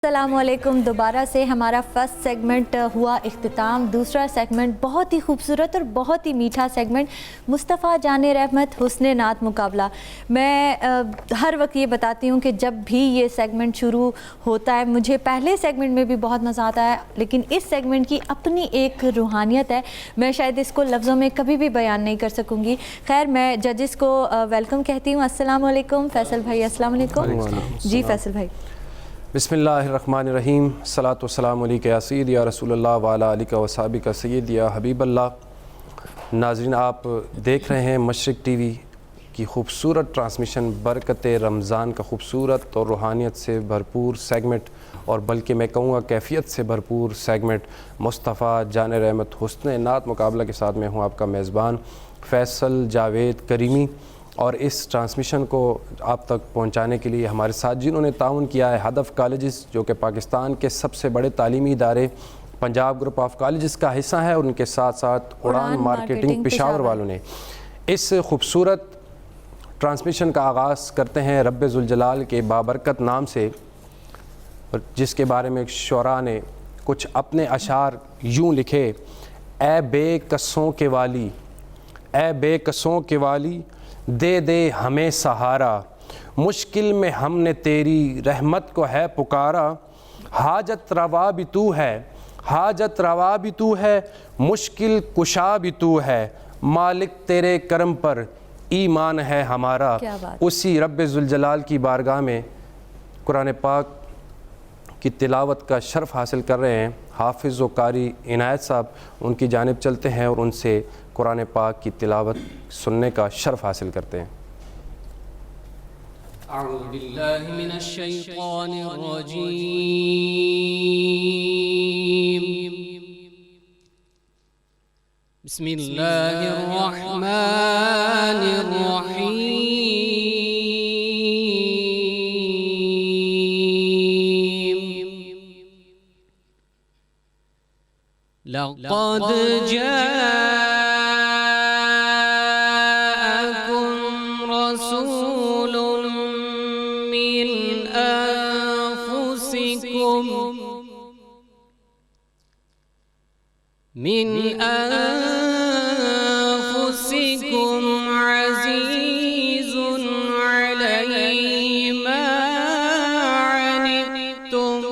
अस्सलामुअलैकुम। दोबारा से हमारा फर्स्ट सेगमेंट हुआ इख्तिताम। दूसरा सेगमेंट बहुत ही खूबसूरत और बहुत ही मीठा सेगमेंट, मुस्तफ़ा जाने रहमत हुस्ने नात मुकाबला। मैं हर वक्त ये बताती हूँ कि जब भी ये सेगमेंट शुरू होता है, मुझे पहले सेगमेंट में भी बहुत मज़ा आता है, लेकिन इस सेगमेंट की अपनी एक रूहानियत है। मैं शायद इसको लफ्ज़ों में कभी भी बयान नहीं कर सकूँगी। खैर, मैं जजेस को वेलकम कहती हूँ। अस्सलामुअलैकुम फ़ैसल भाई। अस्सलामुअलैकुम जी फ़ैसल भाई। बिस्मिल्लाहिर्रहमानिर्रहीम। सलातु वस्सलामु अलैका या सय्यदी या रसूलल्लाह व अला आलिका व सहाबिका सय्यदी या हबीबल्लाह। नाज़रीन, आप देख रहे हैं मशरिक़ टीवी की खूबसूरत ट्रांसमिशन, बरकत रमज़ान का खूबसूरत और रूहानियत से भरपूर सेगमेंट, और बल्कि मैं कहूँगा कैफ़ियत से भरपूर सेगमेंट मुस्तफ़ा जाने रहमत हुस्ने नात मुकाबला के साथ मैं हूँ आपका मेज़बान फ़ैसल जावेद करीमी। और इस ट्रांसमिशन को आप तक पहुंचाने के लिए हमारे साथ जिन्होंने ताउन किया है, हदफ कॉलेजेस, जो कि पाकिस्तान के सबसे बड़े तालीमी इदारे पंजाब ग्रुप ऑफ कॉलेजेस का हिस्सा है, और उनके साथ साथ उड़ान मार्केटिंग पेशावर वालों ने इस खूबसूरत ट्रांसमिशन का आगाज़ करते हैं रब्बे ज़ुल जलाल के बाबरकत नाम से, जिसके बारे में शुरा ने कुछ अपने अशार यूँ लिखे। ए बेकसों के वाली, ए बेकसों के वाली, दे दे हमें सहारा, मुश्किल में हमने तेरी रहमत को है पुकारा। हाजत रवा भी तू है, हाजत रवा भी तू है, मुश्किल कुशा भी तू है, मालिक तेरे करम पर ईमान है हमारा। उसी रब्बे ज़ुल जलाल की बारगाह में कुरान पाक की तिलावत का शर्फ़ हासिल कर रहे हैं हाफिज़ व कारी इनायत साहब। उनकी जानिब चलते हैं और उनसे कुरान पाक की तिलावत सुनने का शर्फ़ हासिल करते हैं। अऊज़ु बिल्लाहि मिनश शैतानिर रजीम। बिस्मिल्लाहिर रहमानिर रहीम। लक़द जाअकुम रसूलुम मिन अनफुसिकुम अज़ीज़ुन अलैहि मा अनित्तुम,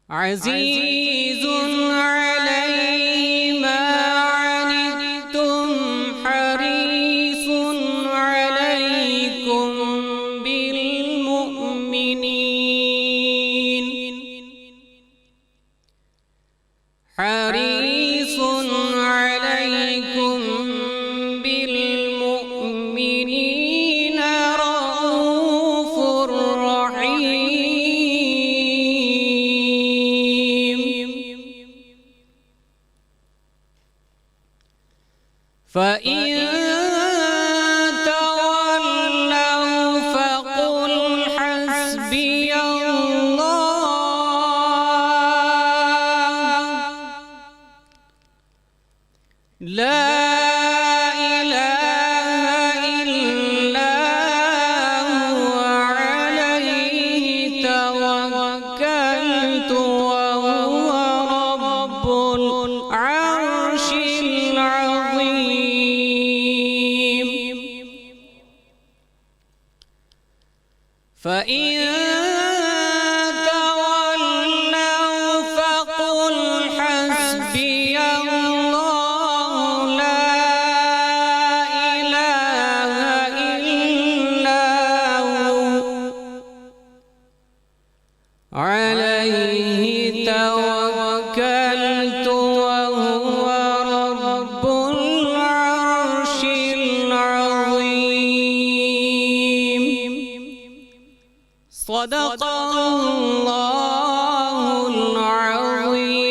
अज़ीज़ुन अलैहि मा अनित्तुम, हरीसुन अलैकुम बिल मुमिनीन, हरीसुन अलैकुम बिल मुमिनीन रऊफ़ुर रहीम। फ़इन तवल्लव फ़क़ुल हस्बियल्लाह ला इलाहा इल्ला हुवा अलैहि तवक्कलतु व हुवा रब्बुल अर्शिल अज़ीम। फ़इन तवल्लव फ़क़ुल हस्बियल्लाहु ला इलाहा इल्ला हु अलैहि तवक्कलतु व हुवा रब्बुल अर्शिल अज़ीम। सदक़ल्लाहुल अज़ीम।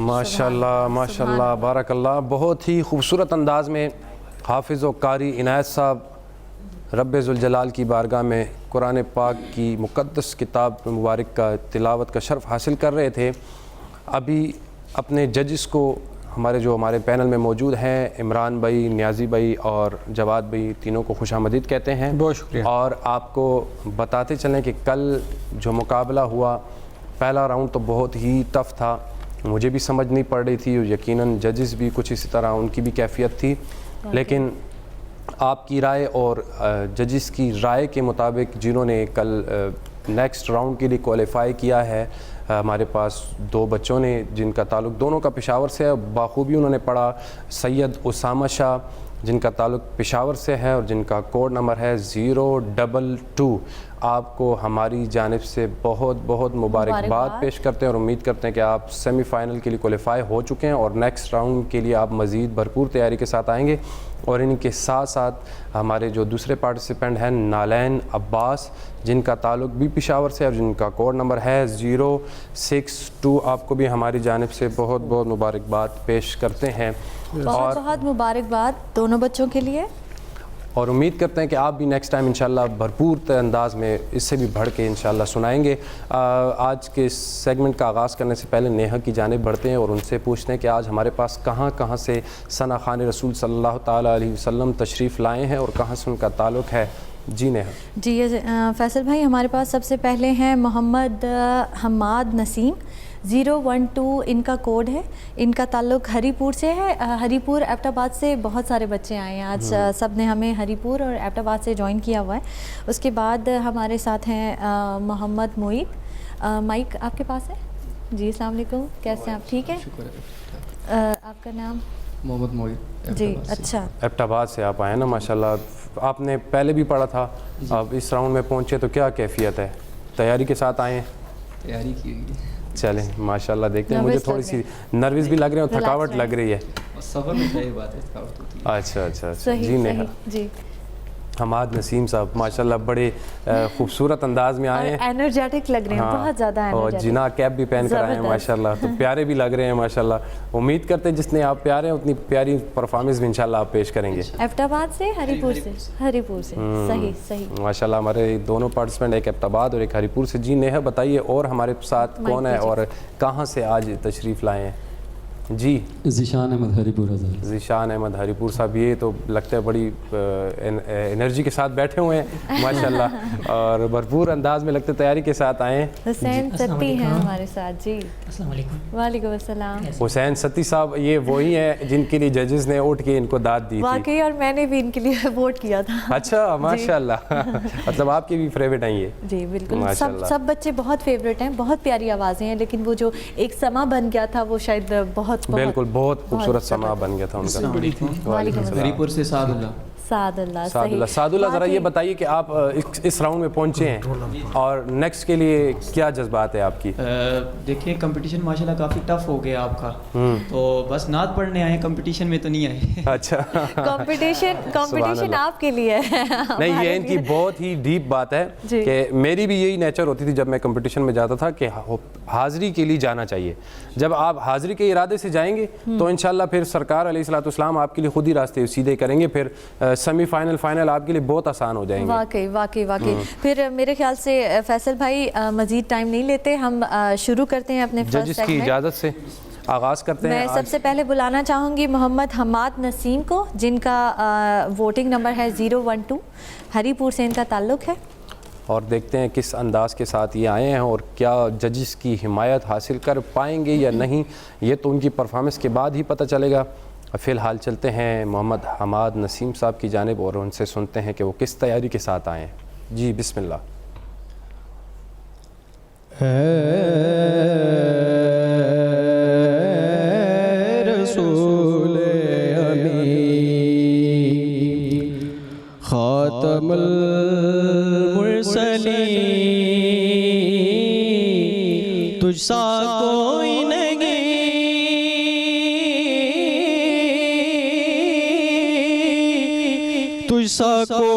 माशाल्लाह माशाल्लाह बारकल्लाह। बहुत ही खूबसूरत अंदाज़ में हाफिज़ व कारी इनायत साहब रब्बे ज़ुल जलाल की बारगाह में कुरान पाक की मुक़द्दस किताब मुबारक का तिलावत का शर्फ़ हासिल कर रहे थे। अभी अपने जजिस को हमारे पैनल में मौजूद हैं इमरान भाई, नियाज़ी भाई और जवाद भाई, तीनों को खुशामदीद कहते हैं। बहुत शुक्रिया। और आपको बताते चलें कि कल जो मुकाबला हुआ, पहला राउंड तो बहुत ही टफ़ था, मुझे भी समझ नहीं पड़ रही थी, यकीनन जजेस भी कुछ इसी तरह उनकी भी कैफियत थी, लेकिन आपकी राय और जजेस की राय के मुताबिक जिन्होंने कल नेक्स्ट राउंड के लिए क्वालिफाई किया है, हमारे पास 2 बच्चों ने जिनका ताल्लुक़ दोनों का पेशावर से है, बाखूबी उन्होंने पढ़ा। सैयद उसामा शाह जिनका ताल्लुक़ पेशावर से है और जिनका कोड नंबर है 022। आपको हमारी जानिब से बहुत बहुत मुबारकबाद पेश करते हैं और उम्मीद करते हैं कि आप सेमीफ़ाइनल के लिए क्वालिफाई हो चुके हैं और नेक्स्ट राउंड के लिए आप मज़ीद भरपूर तैयारी के साथ आएंगे। और इनके साथ साथ हमारे जो दूसरे पार्टिसिपेंट हैं नालैन अब्बास, जिनका ताल्लुक़ भी पेशावर से है और जिनका कोड नंबर है 062, आपको भी हमारी जानिब से बहुत बहुत मुबारकबाद पेश करते हैं। बहुत बहुत मुबारकबाद दोनों बच्चों के लिए और उम्मीद करते हैं कि आप भी नेक्स्ट टाइम इंशाल्लाह भरपूर अंदाज में इससे भी बढ़ के इंशाल्लाह सुनाएंगे। आज के सेगमेंट का आगाज़ करने से पहले नेहा की जानिब बढ़ते हैं और उनसे पूछते हैं कि आज हमारे पास कहाँ कहाँ से सना खान रसूल सल्लल्लाहु ताला अलैहि वसल्लम तशरीफ़ लाए हैं और कहाँ से उनका ताल्लुक़ है। जी नेहा। जी फैसल भाई, हमारे पास सबसे पहले हैं मोहम्मद हमाद नसीम, 012 इनका कोड है। इनका ताल्लुक़ हरीपुर से है। हरीपुर एबटाबाद से बहुत सारे बच्चे आए हैं आज, सब ने हमें हरीपुर और एबटाबाद से ज्वाइन किया हुआ है। उसके बाद हमारे साथ हैं मोहम्मद मोईद। माइक आपके पास है? जी अस्सलाम वालेकुम, कैसे हैं आप? ठीक है, आपका नाम? मोहम्मद मोईद। जी अच्छा, एबटाबाद से आप आए ना, माशाल्लाह। आपने पहले भी पढ़ा था, अब इस राउंड में पहुँचे तो क्या कैफियत है? तैयारी के साथ आए हैं? तैयारी की हुई। चलें माशाल्लाह, देखते हैं। मुझे थोड़ी सी नर्वस भी लग रही है और थकावट लग रही है। सफ़र में सही बात है, थकावट होती है। अच्छा। सही, जी नेहा। जी हमाद नसीम साहब माशाल्लाह बड़े खूबसूरत अंदाज में आए हैं, एनर्जेटिक लग रहे हैं। हाँ, बहुत ज़्यादा और एनर्जेटिक, जिना कैप भी पहन कर आए हैं माशाल्लाह, तो प्यारे भी लग रहे हैं माशाल्लाह। उम्मीद करते हैं जितने आप प्यारे हैं उतनी प्यारी परफॉर्मेंस भी इंशाल्लाह आप पेश करेंगे। एबटाबाद से हरीपुर से सही माशाल्लाह हमारे दोनों पार्टिसिपेंट, एक एबटाबाद और एक हरीपुर से। जी नेहा बताइए, और हमारे साथ कौन है और कहाँ से आज तशरीफ़ लाए हैं? जी ज़ीशान अहमद हरीपुर। ज़ीशान अहमद हरीपुर साहब, ये तो लगता है बड़ी एनर्जी के साथ बैठे हुए हैं माशाल्लाह और भरपूर अंदाज में लगते तैयारी के साथ आए हैं। हुसैन सत्ती हैं हमारे साथ। जी अस्सलाम वालेकुम। वालेकुम अस्सलाम। हुसैन सत्ती साहब ये वही हैं जिनके लिए जजेस ने उठ के इनको दाद दी थी। वाकई, और मैंने भी इनके लिए वोट किया था। अच्छा माशाल्लाह मतलब आपके भी फेवरेट हैं ये? जी बिल्कुल, सब बच्चे बहुत फेवरेट हैं, बहुत प्यारी आवाज़ें हैं, लेकिन वो जो एक समा बन गया था वो शायद बिल्कुल बहुत खूबसूरत समा बन गया था उनका। हरीपुर से सादुल्लाह। सादुल्लाह ज़रा ये बताइए कि आप इस राउंड में पहुंचे हैं और नेक्स्ट के लिए क्या जज्बात है आपकी? देखिए कंपटीशन माशाल्लाह काफ़ी टफ हो गया आपका, तो बस नात पढ़ने आए, कंपटीशन में तो नहीं आए। अच्छा कंपटीशन आपके लिए है। नहीं, ये इनकी बहुत ही डीप बात है कि मेरी भी यही नेचर होती थी जब मैं कंपटीशन में जाता था कि हाज़िरी के लिए जाना चाहिए। जब आप हाज़िरी के इरादे से जाएंगे तो इंशाल्लाह फिर सरकार अलैहिस्सलाम आपके लिए खुद ही रास्ते सीधे करेंगे, फिर सेमीफाइनल फाइनल आपके लिए बहुत आसान हो जाएंगे। वाकई। फिर मेरे ख्याल से फैसल भाई मज़ीद टाइम नहीं लेते, हम शुरू करते हैं अपने फर्स्ट जजेस की इजाज़त से आगाज़ करते हैं। मैं सबसे पहले बुलाना चाहूँगी मोहम्मद हमाद नसीम को, जिनका वोटिंग नंबर है 012, हरीपुर से इनका ताल्लुक़ है। और देखते हैं किस अंदाज के साथ ये आए हैं और क्या जजेस की हिमायत हासिल कर पाएंगे या नहीं, ये तो उनकी परफॉर्मेंस के बाद ही पता चलेगा। फ़िलहाल चलते हैं मोहम्मद हमाद नसीम साहब की जानिब और उनसे सुनते हैं कि वो किस तैयारी के साथ आए हैं। जी बिस्मिल्लाह। रसूल अमी खातमुल मुरसलीन, तुझसा कोई नहीं, तुझसा कोई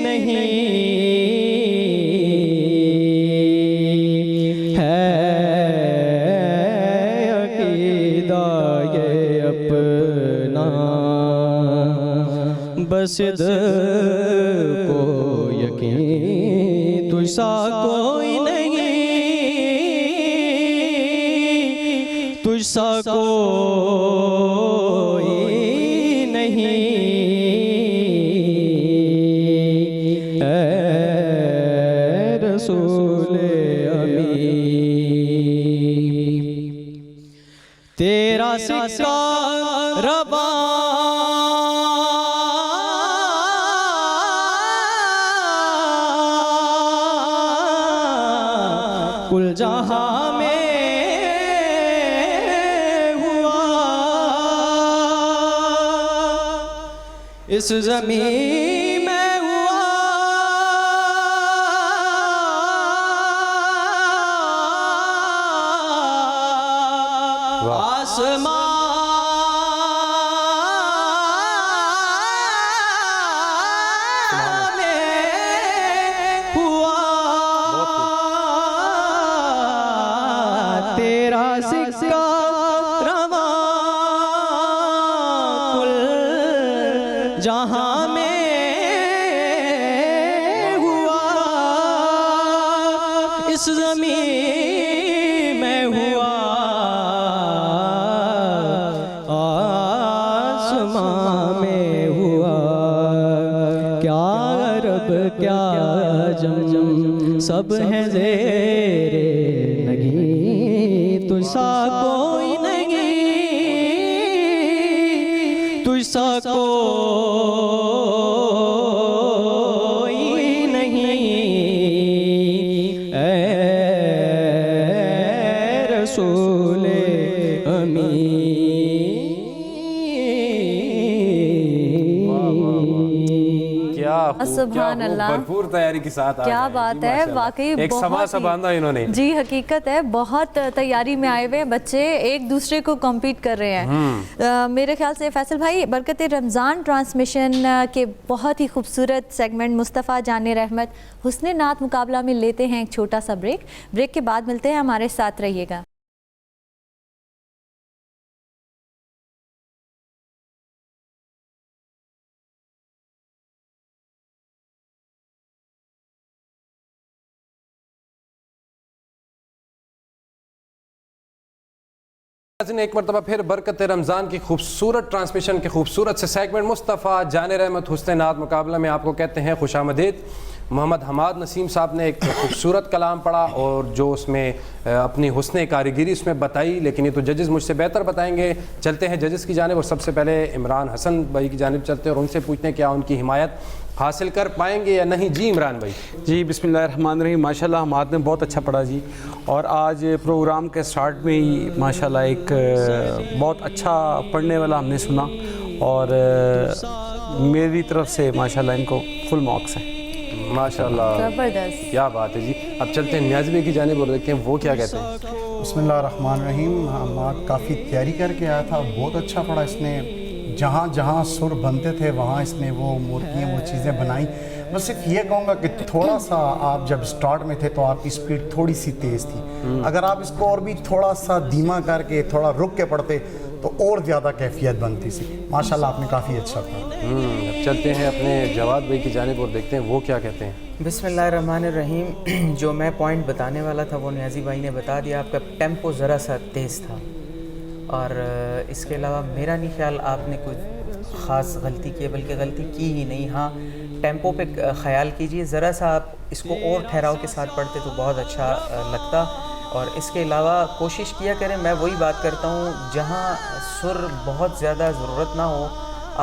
नहीं है, अकीदा ये अपना बस को यकीन, तुझसा कोई नहीं तुझसा कोई नहीं ऐ रसूल अमी। तेरा सिक्का रवा कुल जहां में हुआ, इस ज़मीन में हुआ, आसमान में हुआ, तेरा सिक्का रवा कुल जहां में हुआ, इस ज़मीन में हुआ, आसमां में हुआ। क्या अरब क्या जम सब है ज़ेरे लगी, तुझसा कोई नहीं, तुझसा कोई नहीं ऐ रसूल अमी। क्या सुभान अल्लाह। भरपूर तैयारी के साथ आ क्या गए। बात जी, है, माशाल्लाह। वाकई एक समा बहुत सा ही- बांधा इन्होंने। जी हकीकत है, बहुत तैयारी में आए हुए हैं बच्चे, एक दूसरे को कम्पीट कर रहे हैं। मेरे ख्याल से फैसल भाई, बरकत रमज़ान ट्रांसमिशन के बहुत ही खूबसूरत सेगमेंट मुस्तफ़ा जाने रहमत हुस्ने नात मुकाबला में लेते हैं एक छोटा सा ब्रेक। ब्रेक के बाद मिलते हैं, हमारे साथ रहिएगा। एक मरतबा फिर बरकत रमज़ान की खूबसूरत ट्रांसमिशन के खूबसूरत से सेगमेंट मुस्तफ़ा जाने रहमत हुस्ने नात मुकाबला में आपको कहते हैं खुशामदीद। मोहम्मद हमाद नसीम साहब ने एक खूबसूरत कलाम पढ़ा और जो उसमें अपनी हुस्ने कारीगिरी उसमें बताई, लेकिन ये तो जजेस मुझसे बेहतर बताएंगे। चलते हैं जजेस की जानिब और सबसे पहले इमरान हसन भाई की जानिब चलते हैं और उनसे पूछते हैं क्या उनकी हिमायत हासिल कर पाएंगे या नहीं। जी इमरान भाई। जी बिस्मिल्लाहिर्रहमानिर्रहीम। माशाल्लाह हमाद ने बहुत अच्छा पढ़ा जी, और आज प्रोग्राम के स्टार्ट में ही माशाल्लाह एक बहुत अच्छा पढ़ने वाला हमने सुना, और मेरी तरफ से माशाल्लाह इनको फुल मार्क्स हैं। माशाल्लाह, ज़बरदस्त, क्या बात है जी। अब चलते हैं न्याज़ भाई की जानिब और देखते हैं वो क्या कहते हैं। बिस्मिल्लाहिर्रहमानिर्रहीम। हमाद काफ़ी तैयारी करके आया था, बहुत अच्छा पढ़ा इसने। जहाँ जहाँ सुर बनते थे वहाँ इसने वो मूर्तियाँ वो चीज़ें बनाई। मैं सिर्फ ये कहूँगा कि थोड़ा सा आप जब स्टार्ट में थे तो आपकी स्पीड थोड़ी सी तेज़ थी। अगर आप इसको और भी थोड़ा सा धीमा करके थोड़ा रुक के पढ़ते तो और ज़्यादा कैफियत बनती सी। माशाल्लाह आपने काफ़ी अच्छा पढ़ा। अब चलते हैं अपने जवाद भाई की जानिब और देखते हैं वो क्या कहते हैं। बिस्मिल्लाहिर्रहमानिर्रहीम। जो मैं पॉइंट बताने वाला था वो न्याजी भाई ने बता दिया। आपका टेम्पो ज़रा सा तेज़ था, और इसके अलावा मेरा नहीं ख्याल आपने कोई ख़ास गलती की है, बल्कि गलती की ही नहीं। हाँ, टेम्पो पे ख़याल कीजिए, ज़रा सा आप इसको और ठहराव के साथ पढ़ते तो बहुत अच्छा लगता। और इसके अलावा कोशिश किया करें, मैं वही बात करता हूँ, जहाँ सुर बहुत ज़्यादा ज़रूरत ना हो,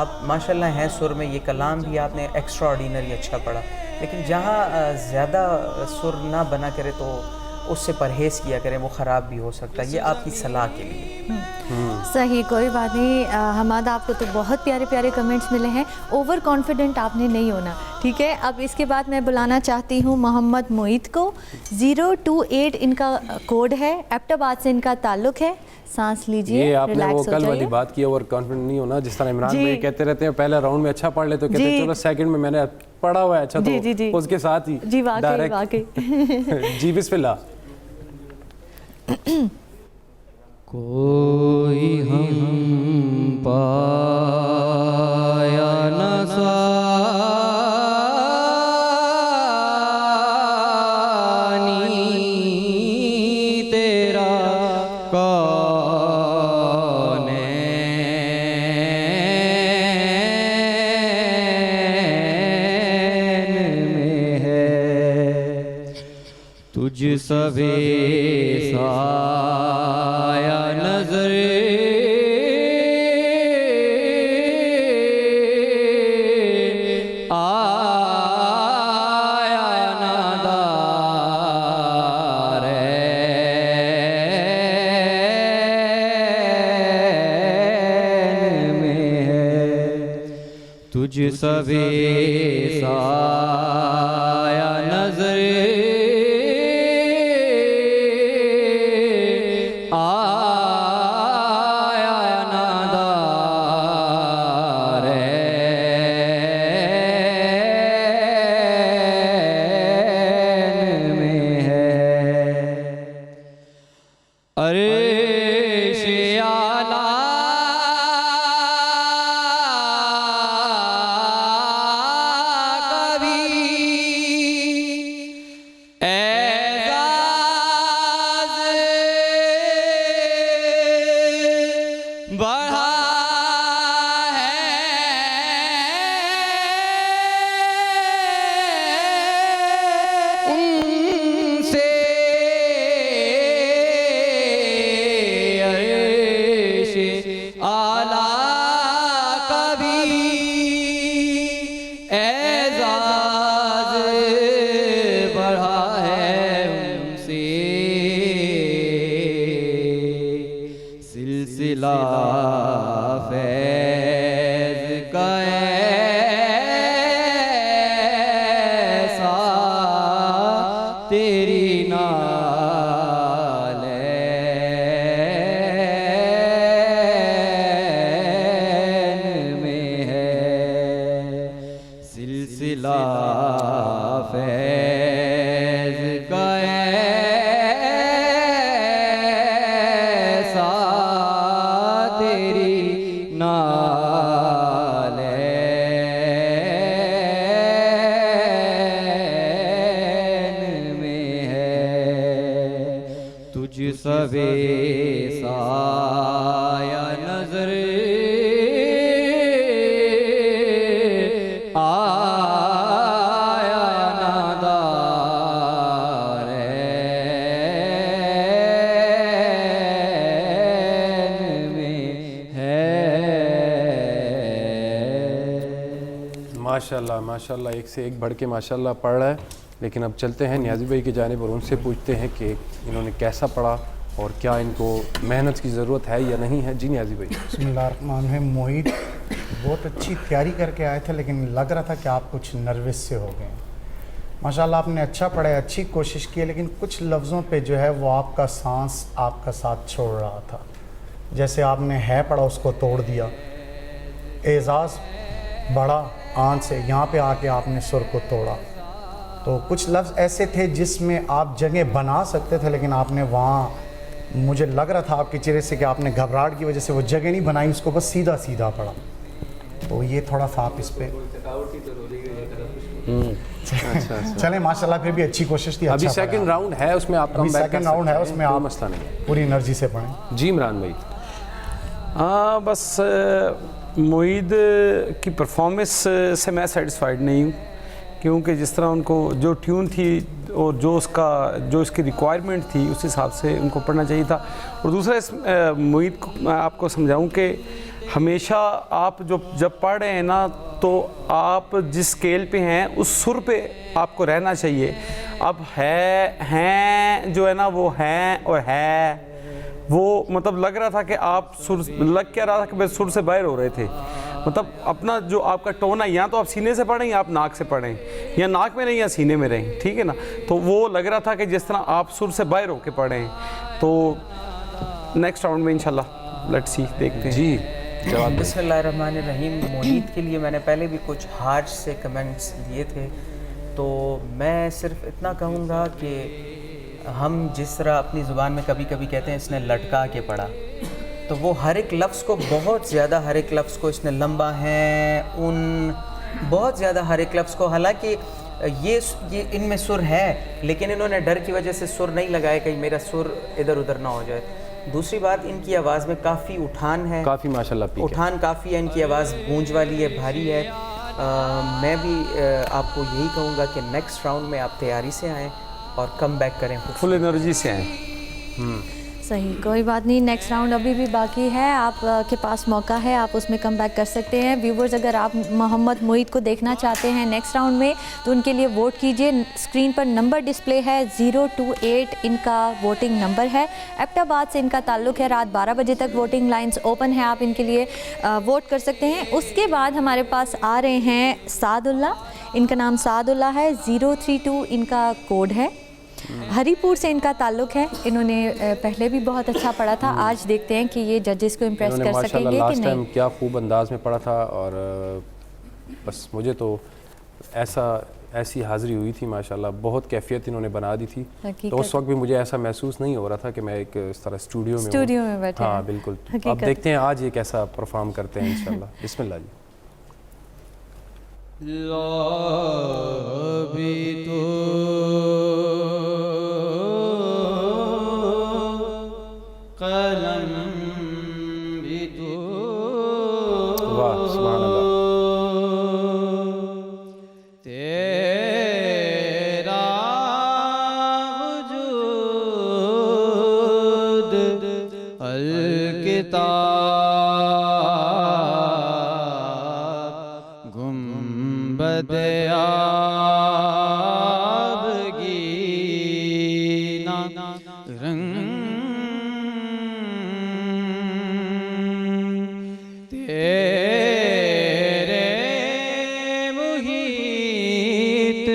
आप माशाल्लाह हैं सुर में। ये कलाम भी आपने एक्स्ट्रा ऑर्डिनरी अच्छा पढ़ा, लेकिन जहाँ ज़्यादा सुर ना बना करे तो उससे परहेज़ किया करें, वो ख़राब भी हो सकता है। ये आपकी सलाह के लिए। सही, कोई बात नहीं। हमाद, आपको तो बहुत प्यारे प्यारे कमेंट्स मिले हैं। ओवर कॉन्फिडेंट आपने नहीं होना, ठीक है। अब इसके बाद मैं बुलाना चाहती हूँ मोहम्मद मोईद को। 028 इनका कोड है, एबटाबाद से इनका ताल्लुक़ है। सांस लीजिए, ये आपने वो रिलैक्स हो कल वाली जाइए। बात की, ओवर कॉन्फिडेंट नहीं होना। जिस तरह इमरान जी। भाई कहते रहते हैं पहले राउंड में अच्छा पढ़ ले तो कहते हैं जी। चलो सेकंड में मैंने पढ़ा हुआ है अच्छा जी, तो जी, जी। उसके साथ ही जी, वाकई direct। वाकई। जी बिस्मिल्लाह। कोई हम पाया न सानी तेरा काश तुझ सवे साया नजर आया नादार में है तुझ सवे साया नजर सिलसिला फैज़ का ऐसा तेरी नालैन में है सिलसिला फैज़ का सवे साया नजर आया नादार में है। माशाल्लाह माशाल्लाह, एक से एक बढ़ के माशाल्लाह पढ़ रहा है। लेकिन अब चलते हैं नियाज़ी भाई की जानिब और उनसे पूछते हैं कि इन्होंने कैसा पढ़ा और क्या इनको मेहनत की ज़रूरत है या नहीं है। जी नियाज़ी भाई। बिस्मिल्लाहिर्रहमानिर्रहीम। मोहित बहुत अच्छी तैयारी करके आए थे, लेकिन लग रहा था कि आप कुछ नर्वस से हो गए। माशाल्लाह आपने अच्छा पढ़ा, अच्छी कोशिश की, लेकिन कुछ लफ्ज़ों पे जो है वो आपका सांस आपका साथ छोड़ रहा था। जैसे आपने है पढ़ा उसको तोड़ दिया, एजाज़ बड़ा आन से यहाँ पे आके आपने सुर को तोड़ा। तो कुछ लफ्ज़ ऐसे थे जिसमें आप जगह बना सकते थे, लेकिन आपने वहाँ, मुझे लग रहा था आपके चेहरे से कि आपने घबराहट की वजह से वो जगह नहीं बनाई, उसको बस सीधा सीधा पढ़ा। तो ये थोड़ा सा आप इस पे अच्छा चलें, माशाल्लाह फिर भी अच्छी कोशिश थी। अभी अच्छा सेकंड राउंड है, उसमें आप सेकंड राउंड है, उसमें आप मसला नहीं है, पूरी एनर्जी से पढ़ें। जी इमरान भाई। हाँ बस मोईद की परफॉर्मेंस से मैं सेटिस्फाइड नहीं हूँ, क्योंकि जिस तरह उनको जो ट्यून थी और जो इसकी रिक्वायरमेंट थी उस हिसाब से उनको पढ़ना चाहिए था। और दूसरा इस मोईद को मैं आपको समझाऊं कि हमेशा आप जब पढ़ रहे हैं ना, तो आप जिस स्केल पे हैं उस सुर पे आपको रहना चाहिए। अब हैं जो है ना, वो हैं और है, वो मतलब लग रहा था कि आप लग क्या रहा था कि मैं सुर से बाहर हो रहे थे। मतलब अपना जो आपका टोन है, या तो आप सीने से पढ़ें या आप नाक से पढ़ें, या नाक में नहीं या सीने में रहें, ठीक है ना। तो वो लग रहा था कि जिस तरह आप सुर से बाहर होके पढ़ें। तो नेक्स्ट राउंड में इंशाल्लाह लेट्स सी, देखते हैं। जी जवाब। बिस्मिल्लाहिर्रहमानिर्रहीम। मोहित के लिए मैंने पहले भी कुछ हार्श से कमेंट्स दिए थे, तो मैं सिर्फ इतना कहूँगा कि हम जिस तरह अपनी ज़ुबान में कभी कभी कहते हैं इसने लटका के पढ़ा, तो वो हर एक लफ्ज़ को बहुत ज़्यादा, हर एक लफ्ज़ को इसने लंबा है बहुत ज़्यादा हर एक लफ्ज़ को, हालांकि ये इनमें सुर है, लेकिन इन्होंने डर की वजह से सुर नहीं लगाया कहीं मेरा सुर इधर उधर ना हो जाए। दूसरी बात, इनकी आवाज़ में काफ़ी उठान है, काफ़ी माशाल्लाह उठान काफ़ी है, इनकी आवाज़ गूंज वाली है, भारी है। मैं भी आपको यही कहूँगा कि नेक्स्ट राउंड में आप तैयारी से आएँ और कम बैक करें। फुल एनर्जी से आए। सही, कोई बात नहीं, नेक्स्ट राउंड अभी भी बाकी है, आप के पास मौका है, आप उसमें कम बैक कर सकते हैं। व्यूवर्स, अगर आप मोहम्मद मोईद को देखना चाहते हैं नेक्स्ट राउंड में तो उनके लिए वोट कीजिए। स्क्रीन पर नंबर डिस्प्ले है, 028 इनका वोटिंग नंबर है। एबटाबाद से इनका ताल्लुक़ है। रात 12 बजे तक वोटिंग लाइन्स ओपन है, आप इनके लिए वोट कर सकते हैं। उसके बाद हमारे पास आ रहे हैं सादुल्ला, इनका नाम सादुल्ला है, 032 इनका कोड है। हरीपुर से इनका ताल्लुक़ है, इन्होंने पहले भी बहुत अच्छा पढ़ा था। आज देखते हैं कि ये जजेस को इम्प्रेस कर सकेंगे कि लास्ट टाइम नहीं। क्या खूब अंदाज में पढ़ा था, और बस मुझे तो ऐसी हाज़िरी हुई थी माशाल्लाह, बहुत कैफियत इन्होंने बना दी थी। तो उस वक्त भी मुझे ऐसा महसूस नहीं हो रहा था कि मैं एक इस तरह स्टूडियो में बैठे। हाँ बिल्कुल। अब देखते हैं आज ये कैसा परफॉर्म करते हैं इंशाल्लाह। बिस्मिल्लाह जी। वाह सुभान अल्लाह। तेरा वजूद अलकिताब गुंबद आबगीना रंग तेरे मुहीत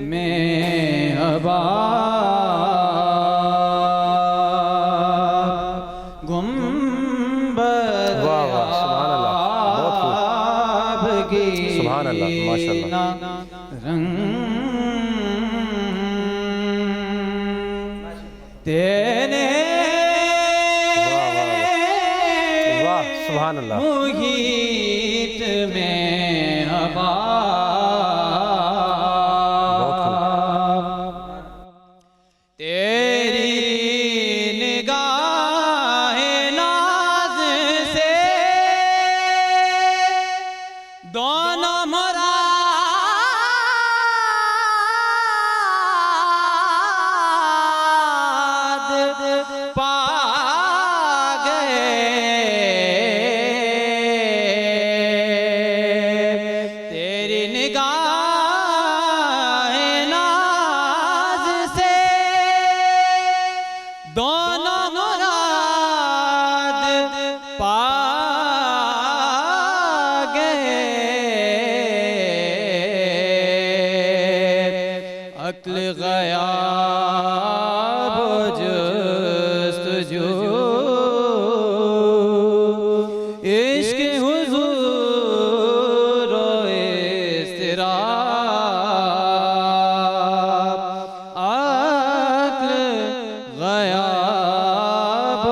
में अबाब गुंबद वाह वाह सुभान अल्लाह, बहुत खूब, सुभान अल्लाह, माशाल्लाह। रंग तेरे वाह सुभान अल्लाह। मुहीत में बहुत खूब। तेरी निगाह नाज़ से दोनों मुराद पा गए। तेरी निगाह नाज़ से दोनों मुराद पा गए। अक्ल ग़याब जुस्तजू इश्क़ हुज़ूर व इज़्तिराब। अक्ल ग़याब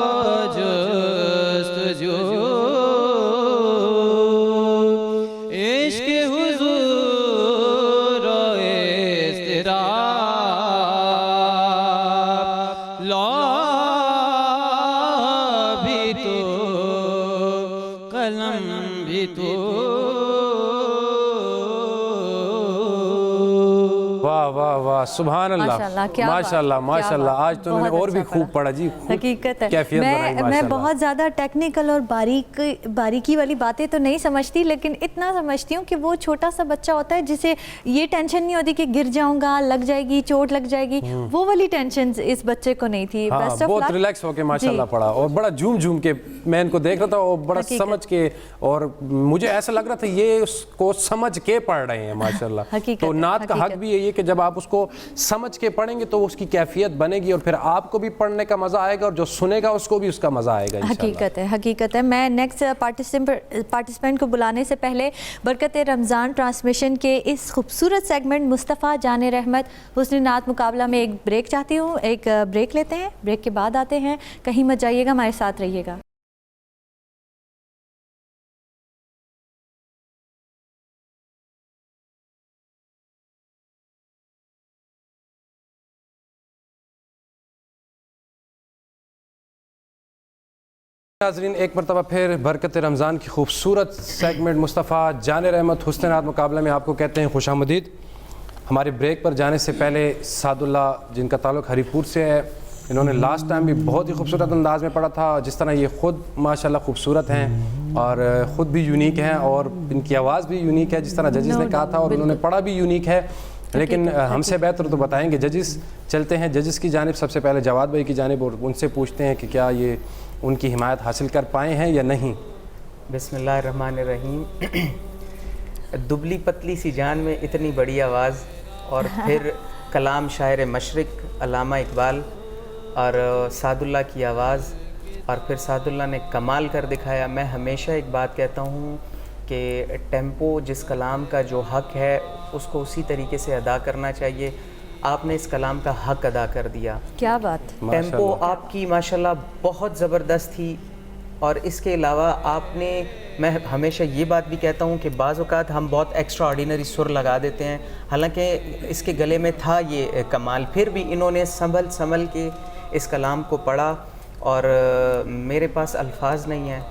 जुस्तजू इश्क़ हुज़ूर व इज़्तिराब। लो भी तो कलम भी तो। वाह वाह वाह सुभान अल्लाह, माशाल्लाह, क्या बात, माशाल्लाह क्या माशाल्लाह। बात, आज तो उन्होंने बहुत और भी अच्छा खूब पढ़ा। पढ़ा जी, खूब हकीकत है। कैफियत बनाई मैं माशाल्लाह। बहुत ज़्यादा टेक्निकल और बारीकी वाली बातें तो नहीं समझती, लेकिन इतना समझती हूँ कि वो छोटा सा बच्चा होता है जिसे ये टेंशन नहीं होती कि गिर जाऊंगा, लग जाएगी, चोट लग जाएगी, वो वाली टेंशन इस बच्चे को नहीं थी। हाँ, बेस्ट ऑफ बहुत लक। रिलैक्स होके माशाल्लाह पढ़ा, और बड़ा झूम झूम के मैं इनको देख रहा था, और बड़ा हकीकत। समझ के, और मुझे ऐसा लग रहा था ये उसको समझ के पढ़ रहे हैं माशाल्लाह। हकीकत तो है, नात का हक हकीकत। भी यही है कि जब आप उसको समझ के पढ़ेंगे तो उसकी कैफियत बनेगी, और फिर आपको भी पढ़ने का मज़ा आएगा, और जो सुनेगा उसको भी उसका मज़ा आएगा इंशाल्लाह। हकीकत है, हकीकत है। मैं नेक्स्ट पार्टिसिपेंट को बुलाने से पहले बरकत रमज़ान ट्रांसमिशन के इस खूबसूरत सेगमेंट मुस्तफ़ा जाने रहमत हुस्न नात मुकाबला में एक ब्रेक चाहती हूँ। एक ब्रेक लेते हैं, ब्रेक के बाद आते हैं। कहीं मत जाइएगा, हमारे साथ रहिएगा। नाज़रीन, एक मरतबा फिर बरकत रमज़ान की खूबसूरत सेगमेंट मुस्तफ़ा जाने रहमत हुस्न नात मुकाबला में आपको कहते हैं खुशामदीद। हमारे ब्रेक पर जाने से पहले सादुल्ला, जिनका ताल्लुक़ हरीपुर से है, इन्होंने लास्ट टाइम भी बहुत ही खूबसूरत अंदाज में पढ़ा था। जिस तरह ये ख़ुद माशाल्लाह खूबसूरत हैं और ख़ुद भी यूनिक हैं और इनकी आवाज़ भी यूनिक है, जिस तरह जजेस ने कहा था, और उन्होंने पढ़ा भी यूनिक है। लेकिन हमसे बेहतर तो बताएंगे जजेस। चलते हैं जजेस की जानिब, सबसे पहले जवाद भाई की जानिब, और उनसे पूछते हैं कि क्या ये उनकी हिमायत हासिल कर पाए हैं या नहीं। बिस्मिल्लाहिर्रहमानिर्रहीम। दुबली पतली सी जान में इतनी बड़ी आवाज़, और फिर कलाम शायर मशरिक अल्लामा इकबाल और सादुल्ला की आवाज़, और फिर सादुल्ला ने कमाल कर दिखाया। मैं हमेशा एक बात कहता हूँ कि टेम्पो जिस कलाम का जो हक़ है उसको उसी तरीके से अदा करना चाहिए। आपने इस कलाम का हक़ अदा कर दिया। क्या बात। टेम्पो आपकी माशाल्लाह बहुत ज़बरदस्त थी, और इसके अलावा आपने, मैं हमेशा ये बात भी कहता हूँ कि बाज़ औक़ात हम बहुत एक्स्ट्रा ऑर्डिनरी सुर लगा देते हैं, हालांकि इसके गले में था ये कमाल, फिर भी इन्होंने संभल के इस कलाम को पढ़ा, और मेरे पास अल्फाज नहीं है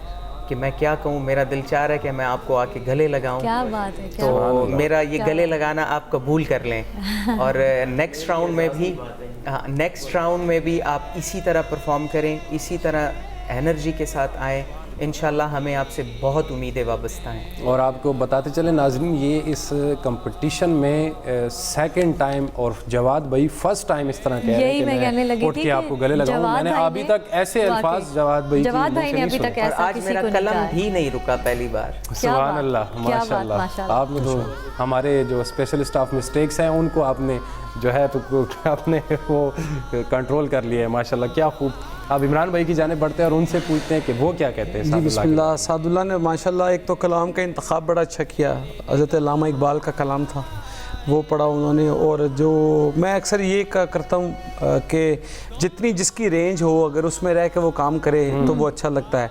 कि मैं क्या कहूँ। मेरा दिल चाह रहा है कि मैं आपको आके गले लगाऊँ। क्या बात है, क्या तो मेरा ये गले लगाना आप कबूल कर लें, और नेक्स्ट राउंड में भी आप इसी तरह परफॉर्म करें, इसी तरह एनर्जी के साथ आए। इंशाल्लाह हमें आपसे बहुत उम्मीदें वाबस्ता हैं। और आपको बताते चले नाज़रीन, ये इस कंपटीशन में सेकंड टाइम, और जवाद भाई फर्स्ट टाइम इस तरह कह रहे हैं कि मैं उठ के आपको गले लगाऊं। मैंने अभी तक ऐसे अल्फाज जवाद भाई ने अभी तक ऐसा आज मेरा कलम भी नहीं रुका पहली बार। सुभान अल्लाह, माशाल्लाह। आपने तो हमारे जो स्पेशल स्टाफ मिस्टेक्स हैं उनको आपने जो है तो आपने वो कंट्रोल कर लिया है, माशाल्लाह, क्या खूब। अब इमरान भाई की जाने बढ़ते हैं और उनसे पूछते हैं कि वो क्या कहते हैं। जी बिस्मिल्लाह। सादुल्ला ने माशाल्लाह एक तो कलाम का इंतखाब बड़ा अच्छा किया। हज़रत अल्लामा इकबाल का कलाम था, वो पढ़ा उन्होंने। और जो मैं अक्सर ये करता हूँ कि जितनी जिसकी रेंज हो, अगर उसमें रह के वो काम करे तो वो अच्छा लगता है।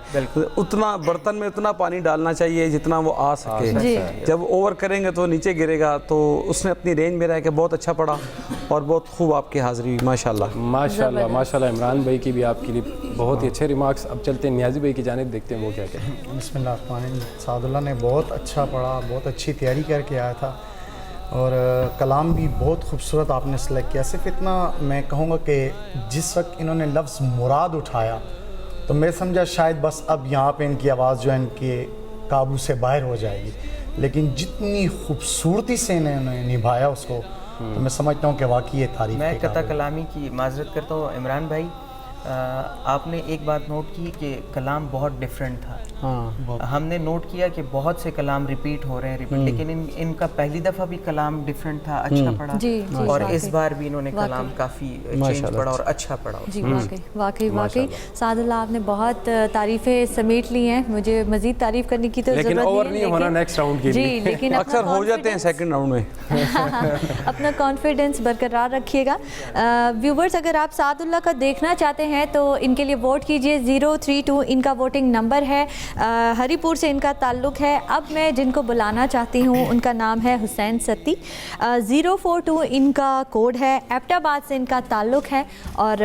उतना बर्तन में उतना पानी डालना चाहिए जितना वो आ सके। जब ओवर करेंगे तो नीचे गिरेगा। तो उसने अपनी रेंज में रह के बहुत अच्छा पढ़ा, और बहुत खूब आपकी हाज़िरी हुई। माशाल्लाह माशाल्लाह माशाल्लाह। इमरान भाई की भी आपके लिए बहुत ही अच्छे रिमार्क्स। अब चलते हैं नियाज़ी भाई की जानिब, देखते हैं वो क्या कहते हैं। बिस्मिल्लाह। सादुल्ला ने बहुत अच्छा पढ़ा, बहुत अच्छी तैयारी करके आया था, और कलाम भी बहुत खूबसूरत आपने सेलेक्ट किया। सिर्फ इतना मैं कहूँगा कि जिस वक्त इन्होंने लफ्ज़ मुराद उठाया तो मैं समझा शायद बस अब यहाँ पे इनकी आवाज़ जो है इनके काबू से बाहर हो जाएगी, लेकिन जितनी खूबसूरती से इन्होंने निभाया उसको, तो मैं समझता हूँ कि वाकई ये तारीफ़। मैं कता कलामी की माजरत करता हूँ इमरान भाई। आपने एक बात नोट की कि कलाम बहुत डिफरेंट था। हाँ, हमने नोट किया कि बहुत से कलाम रिपीट हो रहे हैं लेकिन इनका पहली दफ़ा भी कलाम डिफरेंट था, अच्छा पढ़ा। जी, और इस बार भी इन्होंने कलाम काफ़ी चेंज पढ़ा और अच्छा पढ़ा। जी वाकई सादुल्ला, आपने बहुत तारीफ़ें समेट ली हैं, मुझे मज़ीद तारीफ़ करने की तो लेकिन ज़रूरत ओवर नहीं होना नेक्स्ट राउंड के लिए। जी, लेकिन अक्सर हो जाते हैं सेकंड राउंड में। अपना कॉन्फिडेंस बरकरार रखिएगा। व्यूवर्स, अगर आप सादुल्ला का देखना चाहते हैं तो इनके लिए वोट कीजिए। 032 इनका वोटिंग नंबर है। हरीपुर से इनका ताल्लुक़ है। अब मैं जिनको बुलाना चाहती हूँ उनका नाम है हुसैन सत्ती। 042 इनका कोड है। एबटाबाद से इनका ताल्लुक़ है, और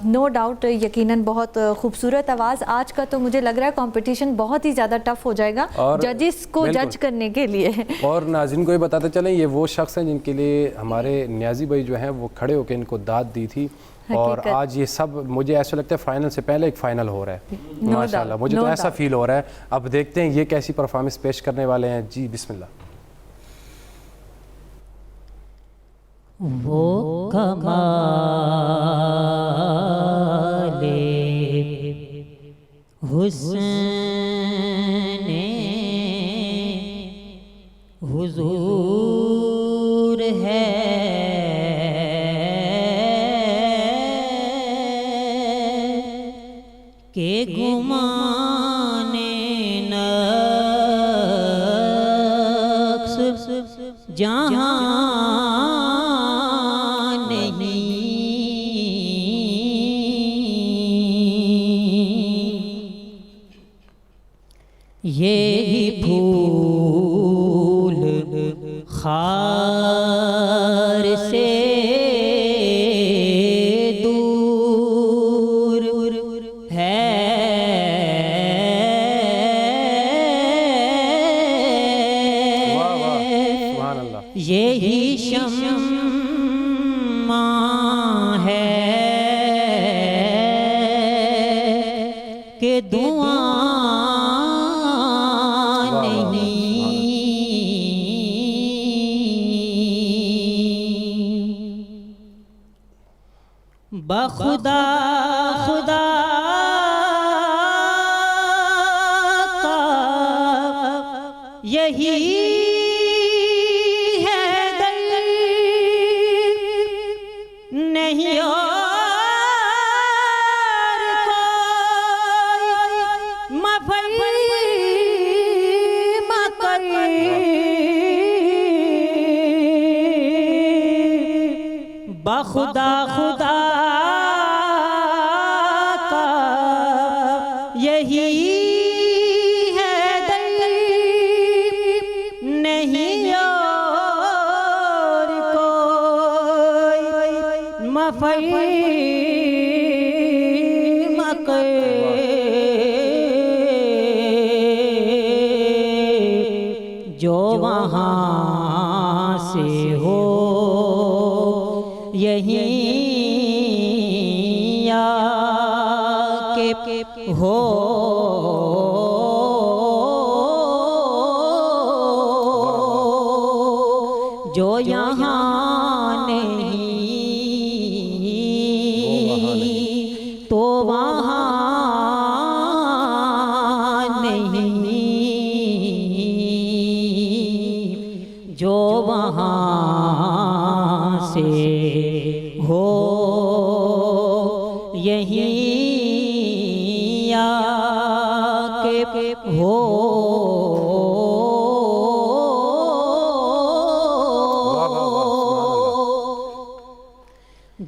नो डाउट यकीनन बहुत खूबसूरत आवाज़। आज का तो मुझे लग रहा है कंपटीशन बहुत ही ज़्यादा टफ हो जाएगा जजिस को जज करने के लिए। और नाज़रीन को भी बताते चलें, ये वो शख्स हैं जिनके लिए हमारे नियाज़ी भाई जो हैं वो खड़े होकर इनको दाद दी थी, और आज ये सब मुझे ऐसा लगता है फाइनल से पहले एक फ़ाइनल हो रहा है। माशाल्लाह, मुझे तो ऐसा फील हो रहा है। अब देखते हैं ये कैसी परफॉर्मेंस पेश करने वाले हैं। जी बिस्मिल्लाह। वो कमाले हुस्ने हुजूर है के गुमाने नक्स जहाँ यही फूल खार से दूर है, यही शम्स बखुदा खुदा का यही है दर, नहीं और कोई मफई बखुदा खुदा का यही है दर, नहीं और कोई मफई जो वहाँ से हो यहीं आके हो, जो यहाँ नहीं तो वहाँ नहीं, जो वहाँ से हो यहीं आके हो,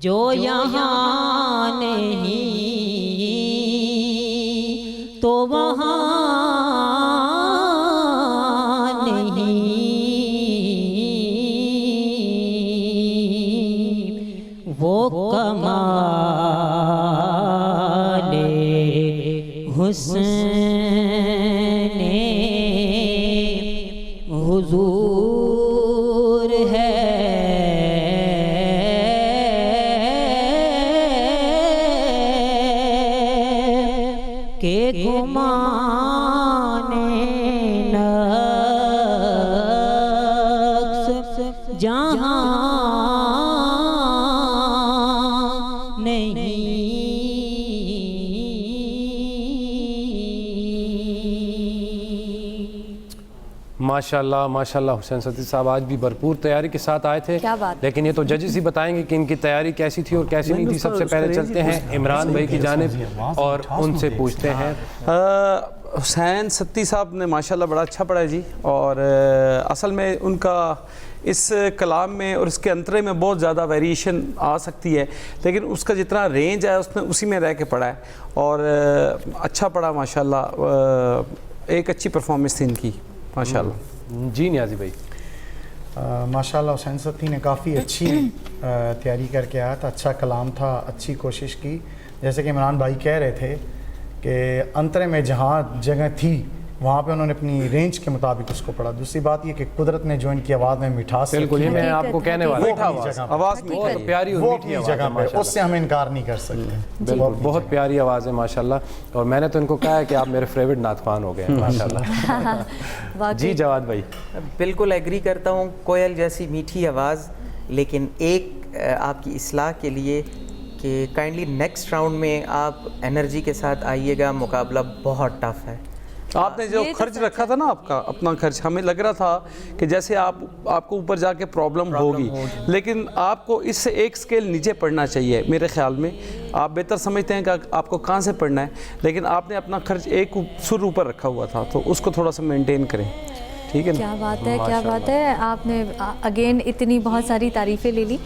जो यहाँ नहीं तो वहाँ नहीं, वो कमाले हुस्न हुजूर है के गुमाने नक्श जहाँ नहीं। माशाल्लाह माशाल्लाह हुसैन सती साहब आज भी भरपूर तैयारी के साथ आए थे, क्या बात। लेकिन ये तो जजेस ही बताएंगे कि इनकी तैयारी कैसी थी और कैसी नहीं थी। सबसे पहले चलते हैं इमरान भाई की जानिब और उनसे पूछते हैं। हुसैन सत्ती साहब ने माशाल्लाह बड़ा अच्छा पढ़ा है जी, और असल में उनका इस कलाम में और इसके अंतरे में बहुत ज़्यादा वेरिएशन आ सकती है, लेकिन उसका जितना रेंज है उसने उसी में रह के पढ़ा है और अच्छा पढ़ा माशाल्लाह। एक अच्छी परफॉर्मेंस थी इनकी माशाल्लाह। जी नियाज़ी भाई। माशाल्लाह हुसैन सत्ती ने काफ़ी अच्छी तैयारी करके आया था, अच्छा कलाम था, अच्छी कोशिश की। जैसे कि इमरान भाई कह रहे थे कि अंतरे में जहाँ जगह थी वहाँ पे उन्होंने अपनी रेंज के मुताबिक उसको पढ़ा। दूसरी बात ये कि कुदरत ने जो इनकी आवाज़ में मिठास, बिल्कुल ये मैं आपको कहने वाला वो था, आवाज़ में बहुत प्यारी और वो मीठी अपनी आवाज़ जगह है पे, माशाल्लाह। उससे हम इनकार नहीं कर सकते। बिल्कुल बहुत प्यारी आवाज़ है माशाल्लाह, और मैंने तो इनको कहा है कि आप मेरे फेवरेट नातखान हो गए हैं माशाल्लाह। जी जवाद भाई। बिल्कुल एग्री करता हूँ, कोयल जैसी मीठी आवाज़, लेकिन एक आपकी इस्लाह के लिए कि काइंडली नेक्स्ट राउंड में आप एनर्जी के साथ आइएगा, मुकाबला बहुत टफ है। आपने जो खर्च रखा था ना आपका अपना खर्च, हमें लग रहा था कि जैसे आपको ऊपर जाके प्रॉब्लम होगी, लेकिन आपको इससे एक स्केल नीचे पढ़ना चाहिए मेरे ख्याल में। आप बेहतर समझते हैं कि आपको कहाँ से पढ़ना है, लेकिन आपने अपना खर्च एक सुर ऊपर रखा हुआ था, तो उसको थोड़ा सा मेंटेन करें, ठीक है। क्या बात है, क्या बात है। आपने अगेन इतनी बहुत सारी तारीफ़ें ले ली।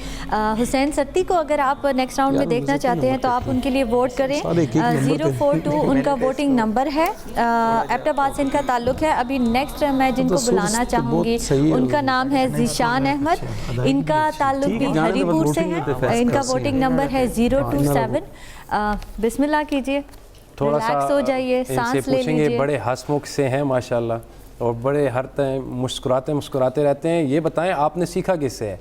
हुसैन सत्ती को अगर आप नेक्स्ट राउंड में देखना चाहते हैं तो आप उनके लिए वोट करें। 042 उनका वोटिंग नंबर है। एबटाबाद से इनका ताल्लुक़ है। अभी नेक्स्ट मैं जिनको बुलाना चाहूँगी उनका नाम है ज़ीशान अहमद, इनका ताल्लुक़ भी हरीपुर से है। इनका वोटिंग नंबर है 027। बिस्मिल्लाह कीजिए, थोड़ा रिलैक्स हो जाइए, सांस ले लीजिए। बड़े हंसमुख से हैं माशाल्लाह और बड़े हर टाइम मुस्कुराते रहते हैं। ये बताएं आपने सीखा किससे है?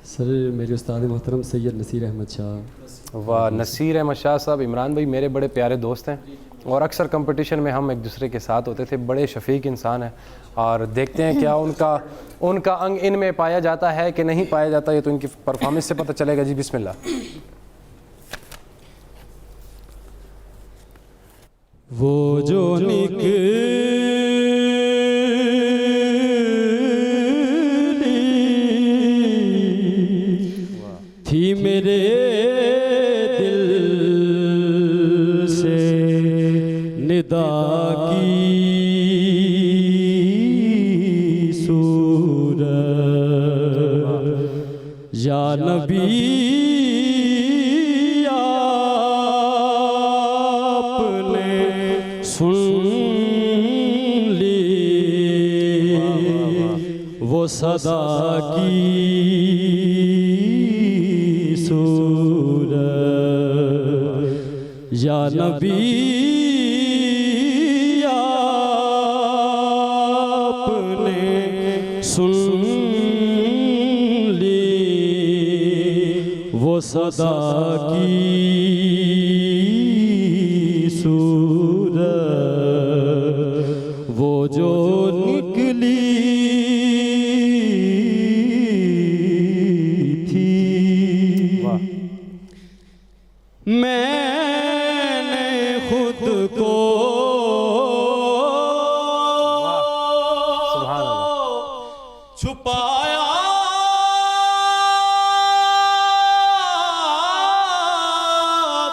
सर मेरे उस्ताद मोहतरम सैयद नसीर अहमद शाह। वाह, नसीर अहमद शाह साहब। इमरान भाई मेरे बड़े प्यारे दोस्त हैं और अक्सर कंपटीशन में हम एक दूसरे के साथ होते थे। बड़े शफीक इंसान हैं और देखते हैं क्या उनका अंग इनमें पाया जाता है कि नहीं पाया जाता, ये तो इनकी परफॉर्मेंस से पता चलेगा। जी बिस्मिल्लाह। वो जो निकली थी मेरे दिल से निदा की सूरत या नबी आपने सुन ली वो सदा की सूरत या नबी आपने सुन ली वो सदा की सूरत वो जो निकली थी मैंने खुद को छुपाया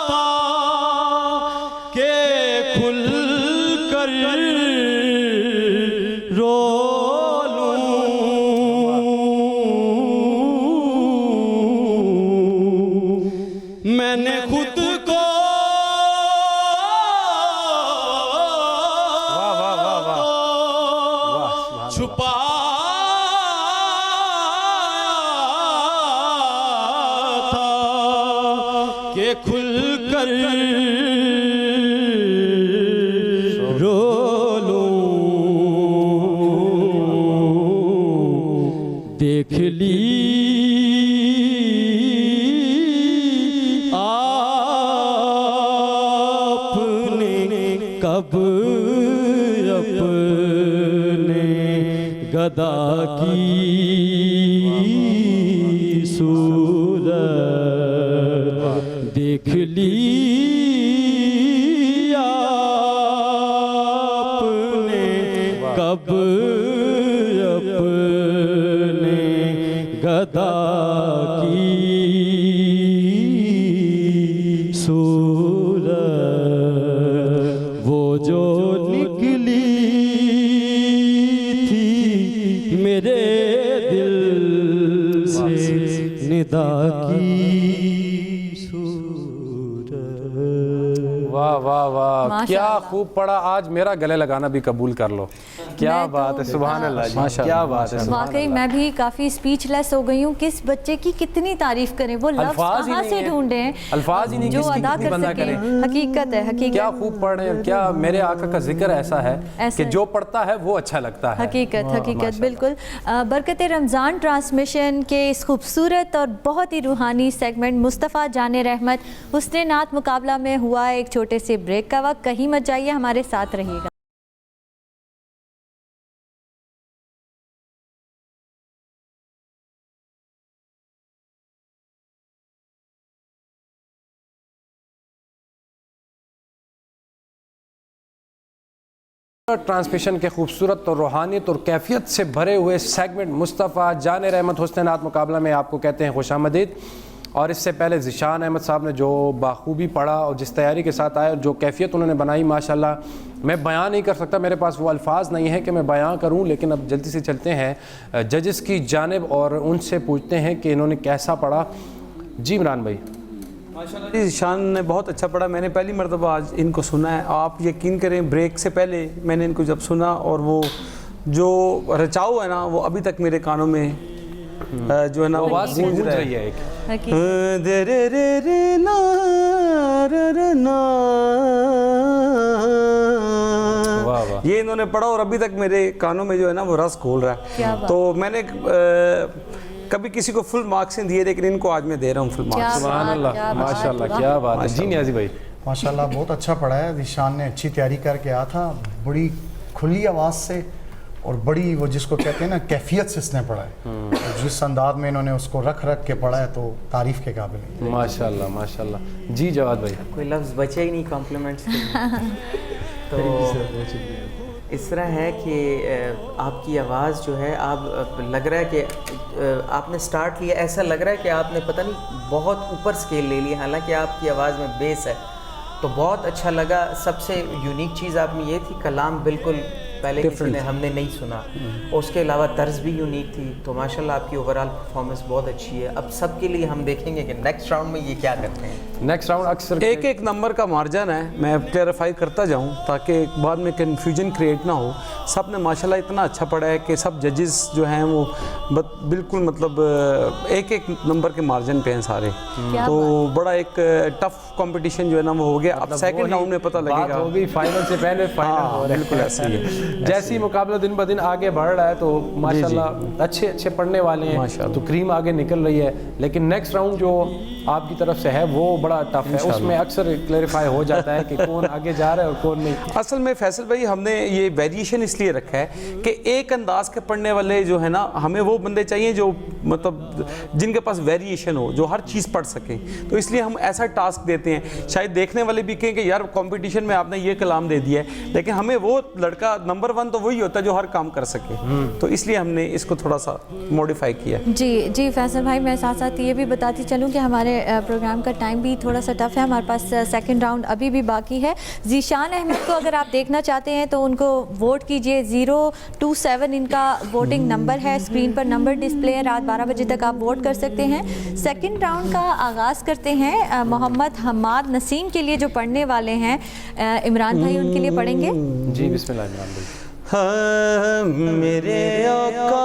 था के खुल कर रो लूं मैंने खुद को छुपाया था के खुल कर रो लूं देख ली आपने कब अपने गदा की सूरत देख ली आपने कब अपने गदा की सूरत वो जो निकली थी मेरे दिल से निदा की वाह वाह वाह, क्या माशाअल्लाह। खूब पढ़ा। आज मेरा गले लगाना भी कबूल कर लो। क्या मैं बात तो- है, सुभान अल्लाह जी, माशाअल्लाह, क्या बात है। सुभान वाकई अल्लाह। मैं भी काफ़ी स्पीचलेस हो गई हूँ। किस बच्चे की कितनी तारीफ करें, वो लफ्ज़ अल्फाज ही कहाँ नहीं से है। ढूंढे हैं अल्फाज ही नहीं जो किसकी अदा कितनी कर बंदा सकें। करे। हकीकत है, हकीकत क्या खूब पढ़ रहे हैं। क्या मेरे आका का जिक्र ऐसा है ऐसा कि है। जो पढ़ता है वो अच्छा लगता है। हकीकत हकीकत बिल्कुल। बरकत रमज़ान ट्रांसमिशन के इस खूबसूरत और बहुत ही रूहानी सेगमेंट मुस्तफ़ा जाने रहमत हुस्ने नात मुकाबला में हुआ एक छोटे से ब्रेक का वक्त। कहीं मत जाइए, हमारे साथ रहिएगा। ट्रांसमिशन के खूबसूरत और रूहानियत और कैफियत से भरे हुए सेगमेंट मुस्तफ़ा जाने रहमत हुस्ने नात मुकाबला में आपको कहते हैं खुशामदीद। और इससे पहले ज़िशान अहमद साहब ने जो बाखूबी पढ़ा और जिस तैयारी के साथ आए और जो कैफियत उन्होंने बनाई, माशाल्लाह मैं बयान नहीं कर सकता, मेरे पास वो अल्फाज नहीं है कि मैं बयान करूं। लेकिन अब जल्दी से चलते हैं जजेस की जानिब और उनसे पूछते हैं कि इन्होंने कैसा पढ़ा। जी इमरान भाई। माशाल्लाह जी, ईशान ने बहुत अच्छा पढ़ा। मैंने पहली मरतबा आज इनको सुना है। आप यकीन करें, ब्रेक से पहले मैंने इनको जब सुना और वो जो रचाव है ना, वो अभी तक मेरे कानों में जो है ना वो आवाज़ गूंज गूंज रहा रही है एक। दे रे रे रे ना रे रे ना। वाह वाह। ये इन्होंने पढ़ा और अभी तक मेरे कानों में जो है ना वो रस घोल रहा क्या है। बात। तो मैंने कभी किसी को फुल मार्क्स नहीं दिए, लेकिन इनको आज मैं दे रहा हूँ फुल क्या मार्क्स। सुभान अल्लाह, क्या बात, माशाल्लाह, वाह। क्या बात है। जी नियाज़ी भाई। माशाल्लाह बहुत अच्छा पढ़ा है। ईशान ने अच्छी तैयारी करके आया था, बड़ी खुली आवाज़ से और बड़ी वो जिसको कहते हैं ना कैफियत से इसने पढ़ा है। और जिस अंदाज में इन्होंने उसको रख रख के पढ़ा है तो तारीफ़ के काबिल है। माशाल्लाह माशाल्लाह। जी जवाद भाई। कोई लफ्ज़ बचे ही नहीं कॉम्प्लीमेंट्स के लिए। तो इस तरह है कि आपकी आवाज़ जो है आप लग रहा है कि आपने स्टार्ट लिया, ऐसा लग रहा है कि आपने पता नहीं बहुत ऊपर स्केल ले लिया, हालांकि आपकी आवाज़ में बेस है। तो बहुत अच्छा लगा। सबसे यूनिक चीज़ आप में ये थी, कलाम बिल्कुल पहले किसी ने हमने नहीं सुना, और उसके अलावा तर्ज भी यूनिक थी। तो माशाल्लाह आपकी ओवरऑल परफॉर्मेंस बहुत अच्छी है। अब सबके लिए हम देखेंगे कि नेक्स्ट राउंड में ये क्या करते हैं। नेक्स्ट राउंड अक्सर एक एक नंबर का मार्जिन है, मैं क्लैरिफाई करता जाऊं ताकि बाद में कन्फ्यूजन क्रिएट ना हो। सब ने माशाल्लाह इतना अच्छा पढ़ा है कि सब जजेस जो हैं वो बिल्कुल मतलब एक एक नंबर के मार्जिन पे हैं सारे। तो बड़ा एक टफ कंपटीशन जो है ना वो हो गया। अब सेकंड राउंड में पता लगेगा, हो गई फाइनल से पहले फाइनल हो रहा है। बिल्कुल ऐसे ही है। जैसे ही मुकाबला दिन ब दिन आगे बढ़ रहा है तो माशाल्लाह अच्छे अच्छे पढ़ने वाले हैं, तो क्रीम आगे निकल रही है। लेकिन नेक्स्ट राउंड जो आपकी तरफ से है वो बड़ा टफ है, उसमें अक्सर क्लैरिफाई हो जाता है कि कौन आगे जा रहा है और कौन नहीं। असल में फैसल भाई हमने ये वेरिएशन इसलिए रखा है कि एक अंदाज के पढ़ने वाले जो है ना, हमें वो बंदे चाहिए जो मतलब जिनके पास वेरिएशन हो, जो हर चीज़ पढ़ सकें। तो इसलिए हम ऐसा टास्क देते हैं। शायद देखने वाले भी कहें कि यार कंपटीशन में आपने ये कलाम दे दिया है, लेकिन हमें वो लड़का नंबर 1 तो वही होता है जो हर काम कर सके। तो इसलिए हमने इसको थोड़ा सा मॉडिफाई किया। जी फैसल भाई, मैं साथ साथ ये भी बताती चलूँ कि हमारे प्रोग्राम का टाइम भी थोड़ा सा टफ है। हमारे पास सेकंड राउंड अभी भी बाकी है। जीशान अहमद को अगर आप देखना चाहते हैं तो उनको वोट कीजिए। 027 इनका वोटिंग नंबर है, स्क्रीन पर नंबर डिस्प्ले है। रात 12 बजे तक आप वोट कर सकते हैं। सेकंड राउंड का आगाज़ करते हैं। मोहम्मद हमाद नसीम के लिए जो पढ़ने वाले हैं, इमरान भाई उनके लिए पढ़ेंगे। जी बिस्मिल्लाह इमरान भाई। हाँ मेरे आका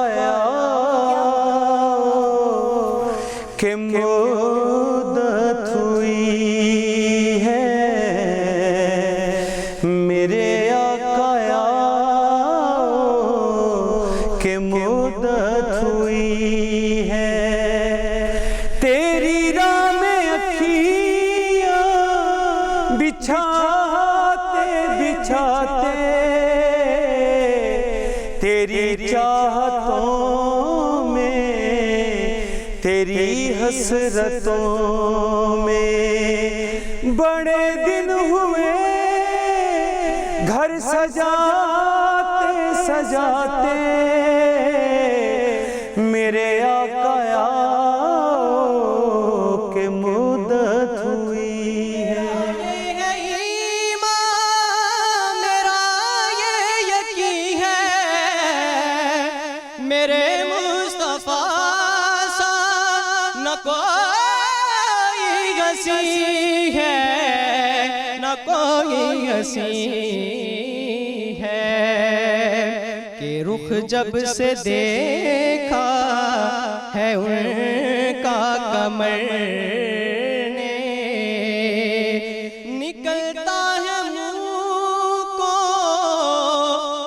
के मुद्दत हुई है, मेरे आका के मुद्दत हुई है, तेरी राह में अखियाँ बिछाते बिछाते तेरी चाहतों में, तेरी हसरतों में बड़े दिन हुए घर सजाते सजाते, मेरे आका के मुद्दत हुई है। मेरा ये यकीन है, मेरे मुस्तफा सा न कोई हसी है, न कोई हसी है, कि रुख जब से देखा है उनका कमर ने, निकलता है मुँह को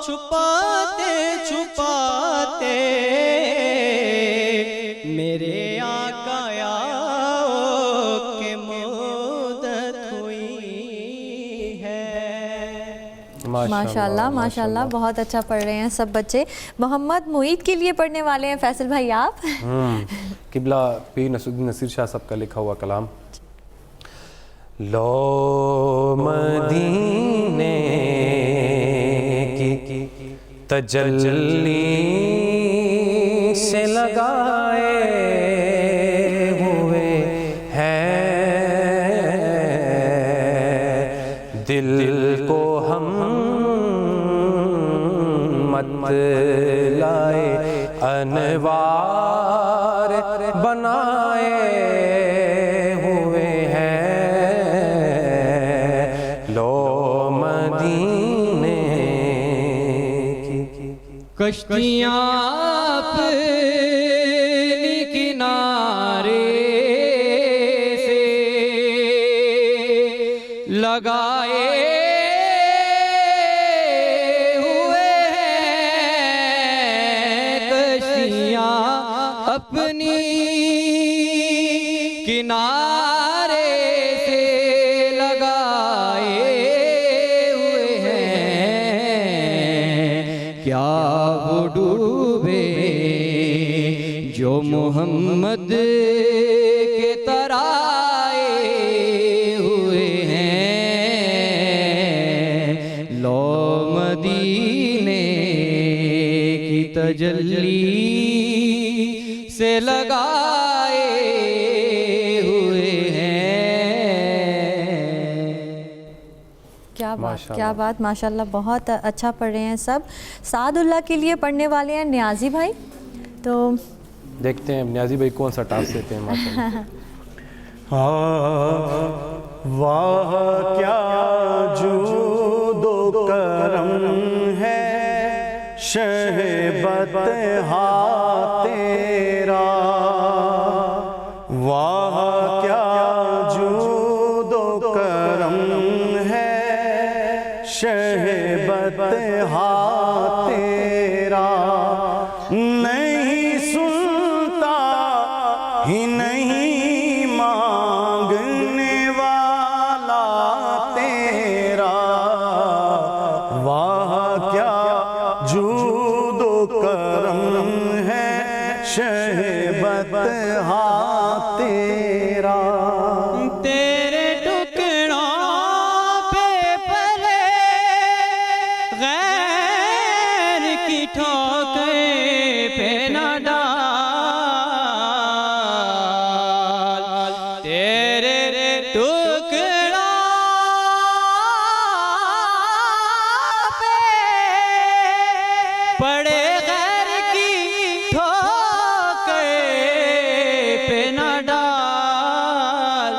छुपाते छुपाते, मेरे आका के मुद्दत हुई है। माशाल्लाह माशाल्लाह, बहुत अच्छा पढ़ रहे हैं सब बच्चे। मोहम्मद मुईद के लिए पढ़ने वाले हैं फैसल भाई आप। किबला पीर नसरुद्दीन नसीर शाह साहब का लिखा हुआ कलाम। लो मदीने की तजल्ली से लगाए हुए हैं, दिल को हम मत लाए अनवार बनाए हुए हैं, लो मदीने की कश्तियाँ अपनी किनारे से लगाए हुए हैं, कश्तियाँ अपनी किनारे से लगाए हुए हैं, क्या वो डूबे जो मोहम्मद के तराए हुए हैं, लो तजल्ली से लगाए हुए हैं। क्या बात माशाल्लाह, बहुत अच्छा पढ़ रहे हैं सब। सादुल्लाह के लिए पढ़ने वाले हैं नियाजी भाई, तो देखते हैं नियाजी भाई कौन सा टास्क देते हैं माशाल्लाह। वाह क्या जूदो करम है शहबत हा तेरा, वाह क्या जूदो करम है शहबत हा तेरा, नहीं सुनता ही नहीं मांगने वाला तेरा, वाह क्या जूदो करम है शहबत हा तेरा। तेरे टुकड़ों पे पले गैर की ठोकर पे न डाल, तेरे टुकड़ों पे पड़े गैर की ठोकर पे न डाल,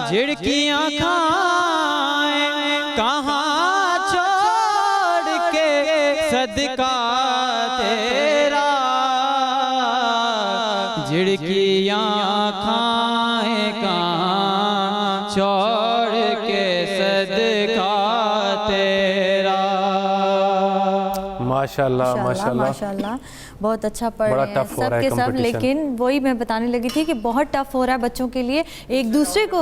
झिड़कियाँ खाएं कहाँ छोड़ के सदका तेरा, झिड़कियाँ खाएं कहाँ छोड़ के सदका तेरा। माशाल्लाह माशाल्लाह माशाल्लाह बहुत अच्छा पढ़ बड़ा रहे हैं टफ हो रहा है सब के सब। competition। लेकिन वही मैं बताने लगी थी कि बहुत टफ हो रहा है बच्चों के लिए, एक दूसरे को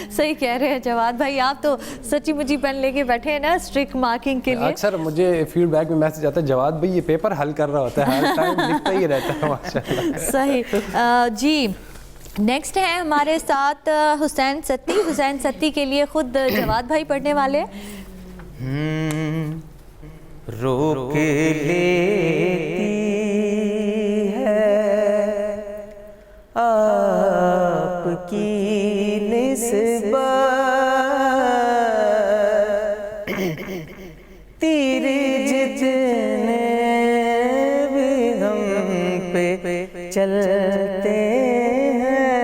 सही कह रहे हैं जवाद भाई, आप तो सच्ची मुची पेन लेके बैठे हैं ना स्ट्रिक्ट मार्किंग के लिए। अक्सर मुझे फीडबैक में मैसेज आता है जवाद भाई ये पेपर हल कर रहा होता है, हर टाइम लिखता ही रहता है माशाल्लाह। सही जी। नेक्स्ट है हमारे साथ हुसैन सत्ती। हुसैन सत्ती के लिए खुद जवाद भाई पढ़ने वाले हैं। रोक लेती है आपकी निस्बत, तीर जितने भी हम पे चलते हैं,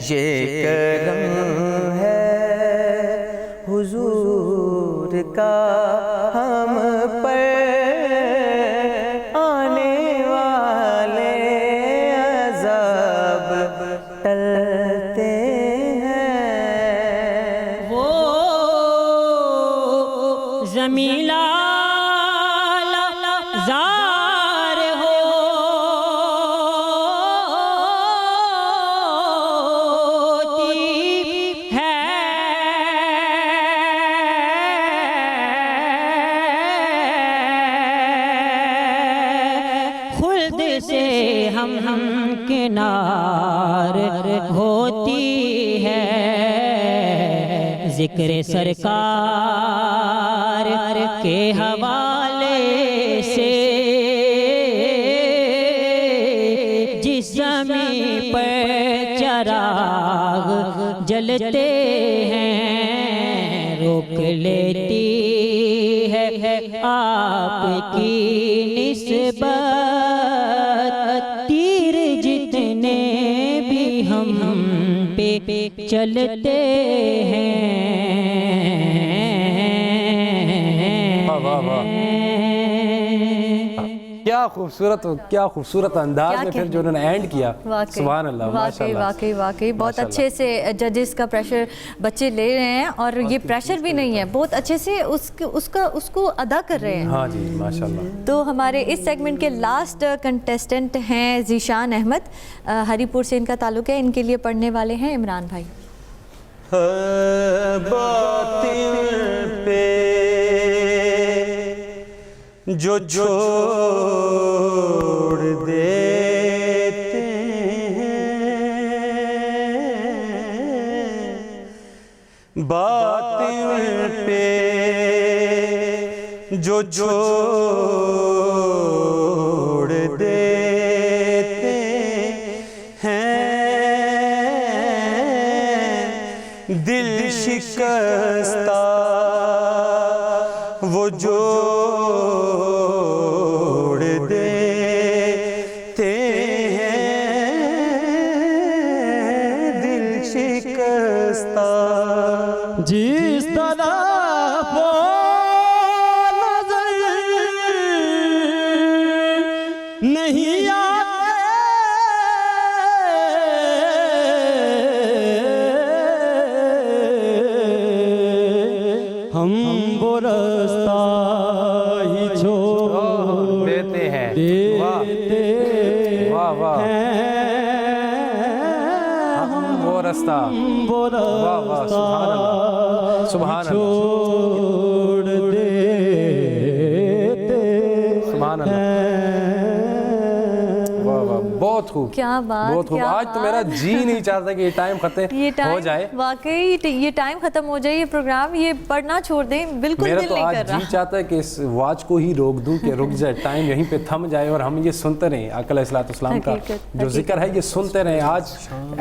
ये करम है हुजूर का हम पर, आने वाले अज़ाब टलते हैं। वो ज़मीला ज़ार होती है, खुल्द से हम किनार होती है, जिक्र सरकार के हवाले से जिस ज़मीं पर चराग जलते हैं, रोक लेती है आपकी निस्बत, तीर जितने भी हम पे चलते हैं। वाह वाह, क्या खूबसूरत अंदाज में फिर जो उन्होंने एंड किया। सुभान अल्लाह, वाकई बहुत अच्छे से जजेस का प्रेशर बच्चे ले रहे हैं, और ये प्रेशर भी नहीं है, बहुत अच्छे से उसको अदा कर रहे हैं। हाँ जी माशाल्लाह। तो हमारे इस सेगमेंट के लास्ट कंटेस्टेंट हैं ज़ीशान अहमद, हरीपुर से इनका ताल्लुक है। इनके लिए पढ़ने वाले हैं इमरान भाई। बातिल पे जो छोड़ देते हैं, बातिल पे जो छोड़ देते हैं दिल शिकस्ता वो जोड़ देते हैं दिल शिकस्ता। जिस तरफ वो नजर नहीं आते हम वो रास्ता ही छोड़ देते हैं। वाह वाह, हम वो रास्ता, वाह वाह, सुभान अल्लाह, सुभान अल्लाह, सुभान अल्लाह, वाह वाह, बहुत खूब, क्या बात, बहुत खूब। क्या आज तो मेरा बात। जी नहीं चाहता कि ये टाइम खत्म हो जाए। वाकई ये टाइम खत्म हो जाए, ये प्रोग्राम ये पढ़ना छोड़ दें, बिल्कुल मेरा दिल तो नहीं आज कर रहा। जी चाहता है कि इस वॉच को ही रोक दूं कि रुक जाए, टाइम यहीं पे थम जाए और हम ये सुनते रहें आका अलैहिस्सलाम का जो जिक्र है ये सुनते रहें। आज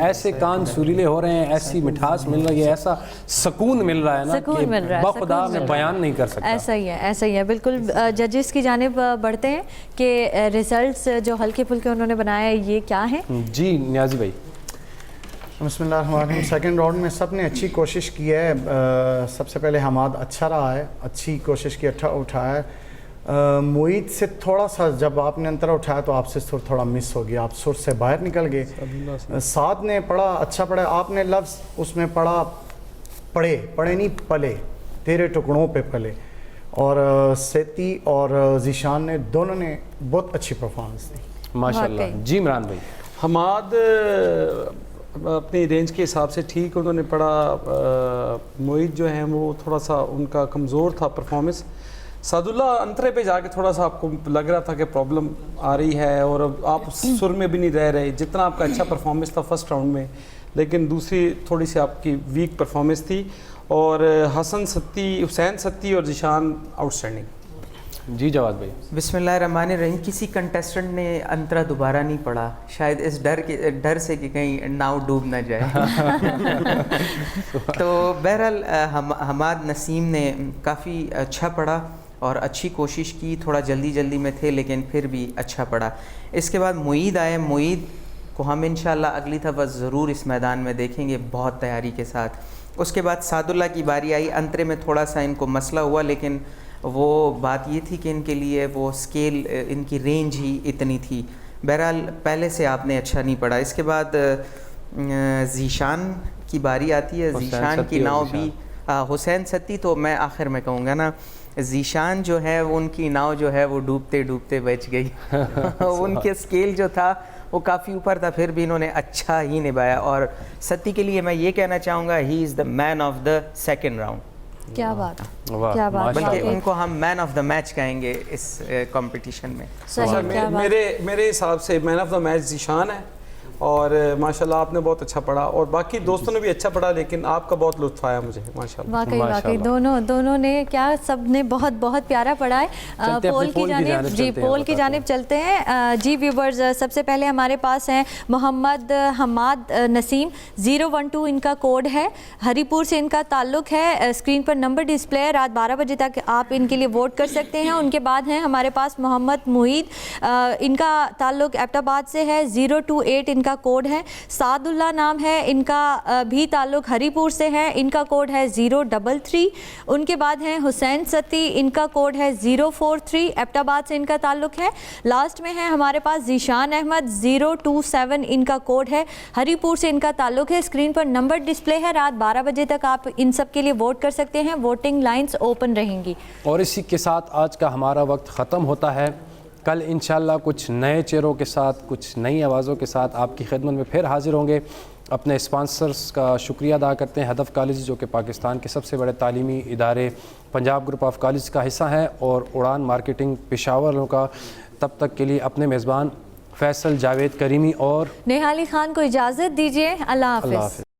ऐसे कान सुरीले हो रहे हैं, ऐसी मिठास मिल रही है, ऐसा सुकून मिल रहा है ना सुकून मिल रहा है, बखुदा सुकून मैं मिल बयान नहीं कर सकता। ऐसा ही है, ऐसा ही है, बिल्कुल। जजेस की जानिब बढ़ते हैं कि रिजल्ट्स जो हल्के फुल्के उन्होंने बनाए ये क्या है? जी नियाजी भाई। बिस्मिल्लाहिर्रहमानिर्रहीम। सेकंड राउंड में सब ने अच्छी कोशिश की है। सबसे पहले हमाद अच्छा रहा है, अच्छी कोशिश की, अच्छा उठाया है। मुईद से थोड़ा सा जब आपने अंतरा उठाया तो आपसे सुर थोड़ा मिस हो गया, आप सुर से बाहर निकल गए। साद ने पढ़ा, अच्छा पढ़ा, आपने लफ्ज़ उसमें पढ़ा पढ़े नहीं पले, तेरे टुकड़ों पे पले। और सेती और जीशान ने दोनों ने बहुत अच्छी परफॉर्मेंस दी माशाल्लाह। जी इमरान भाई। हमाद अपनी रेंज के हिसाब से ठीक उन्होंने पढ़ा। मोईद जो हैं वो थोड़ा सा उनका कमज़ोर था परफॉर्मेंस। सादुल्ला अंतरे पे जाके थोड़ा सा आपको लग रहा था कि प्रॉब्लम आ रही है और अब आप सुर में भी नहीं रह रहे। जितना आपका अच्छा परफॉर्मेंस था फर्स्ट राउंड में, लेकिन दूसरी थोड़ी सी आपकी वीक परफॉर्मेंस थी। और हुसैन सत्ती और जिशान आउटस्टैंडिंग। जी जवाद भाई। बिस्मिल्लाहिर्रहमानिर्रहीम। किसी कंटेस्टेंट ने अंतरा दोबारा नहीं पढ़ा, शायद इस डर से कि कहीं नाव डूब ना जाए। तो बहरहाल हमाद नसीम ने काफ़ी अच्छा पढ़ा और अच्छी कोशिश की, थोड़ा जल्दी में थे लेकिन फिर भी अच्छा पढ़ा। इसके बाद मुईद आए। मुईद को हम इंशाल्लाह अगली दफ़ा ज़रूर इस मैदान में देखेंगे बहुत तैयारी के साथ। उसके बाद सादुल्ला की बारी आई। अंतरे में थोड़ा सा इनको मसला हुआ, लेकिन वो बात ये थी कि इनके लिए वो स्केल, इनकी रेंज ही इतनी थी। बहरहाल पहले से आपने अच्छा नहीं पढ़ा। इसके बाद जीशान की बारी आती है। जीशान की नाव भी हुसैन सत्ती, तो मैं आखिर में कहूँगा ना, जीशान जो है वो उनकी नाव जो है वो डूबते बच गई। उनके स्केल जो था वो काफ़ी ऊपर था, फिर भी इन्होंने अच्छा ही निभाया। और सत्ती के लिए मैं ये कहना चाहूँगा, he is the man of the second round. क्या बात, क्या बात। बल्कि उनको हम मैन ऑफ द मैच कहेंगे इस कंपटीशन में। मेरे हिसाब से man of the match Zeeshan है। और माशाल्लाह आपने बहुत अच्छा पढ़ा और बाकी दोस्तों ने भी अच्छा पढ़ा, लेकिन आपका बहुत लुत्फ आया मुझे माशाल्लाह। वाकई दोनों ने क्या, सब ने बहुत प्यारा पढ़ा है। पोल की जानिब चलते हैं। जी व्यूवर्स, सबसे पहले हमारे पास हैं मोहम्मद हमाद नसीम, 012 इनका कोड है, हरीपुर से इनका ताल्लुक़ है। स्क्रीन पर नंबर डिस्प्ले है, रात 12 बजे तक आप इनके लिए वोट कर सकते हैं। उनके बाद हैं हमारे पास मोहम्मद मुईद, इनका ताल्लुक़ एबटाबाद से है, 028 इनका कोड है। सादुल्ला नाम है इनका, भी ताल्लुक़ हरीपुर से है, इनका कोड है 033। उनके बाद हैं हुसैन सत्ती, इनका कोड है 043, एबटाबाद से इनका ताल्लुक़ है। लास्ट में है हमारे पास जीशान अहमद, 027 इनका कोड है, हरीपुर से इनका ताल्लुक़ है। स्क्रीन पर नंबर डिस्प्ले है, रात 12 बजे तक आप इन सब के लिए वोट कर सकते हैं। वोटिंग लाइन्स ओपन रहेंगी। और इसी के साथ आज का हमारा वक्त ख़त्म होता है। कल इंशाल्लाह कुछ नए चेहरों के साथ, कुछ नई आवाज़ों के साथ आपकी खिदमत में फिर हाजिर होंगे। अपने स्पॉन्सर्स का शुक्रिया अदा करते हैं, हदफ कॉलेज जो कि पाकिस्तान के सबसे बड़े तालीमी इदारे पंजाब ग्रुप ऑफ कॉलेज का हिस्सा है, और उड़ान मार्केटिंग पेशावरों का। तब तक के लिए अपने मेज़बान फैसल, जावेद करीमी और नेहाली खान को इजाज़त दीजिए। अल्लाह हाफ़िज़।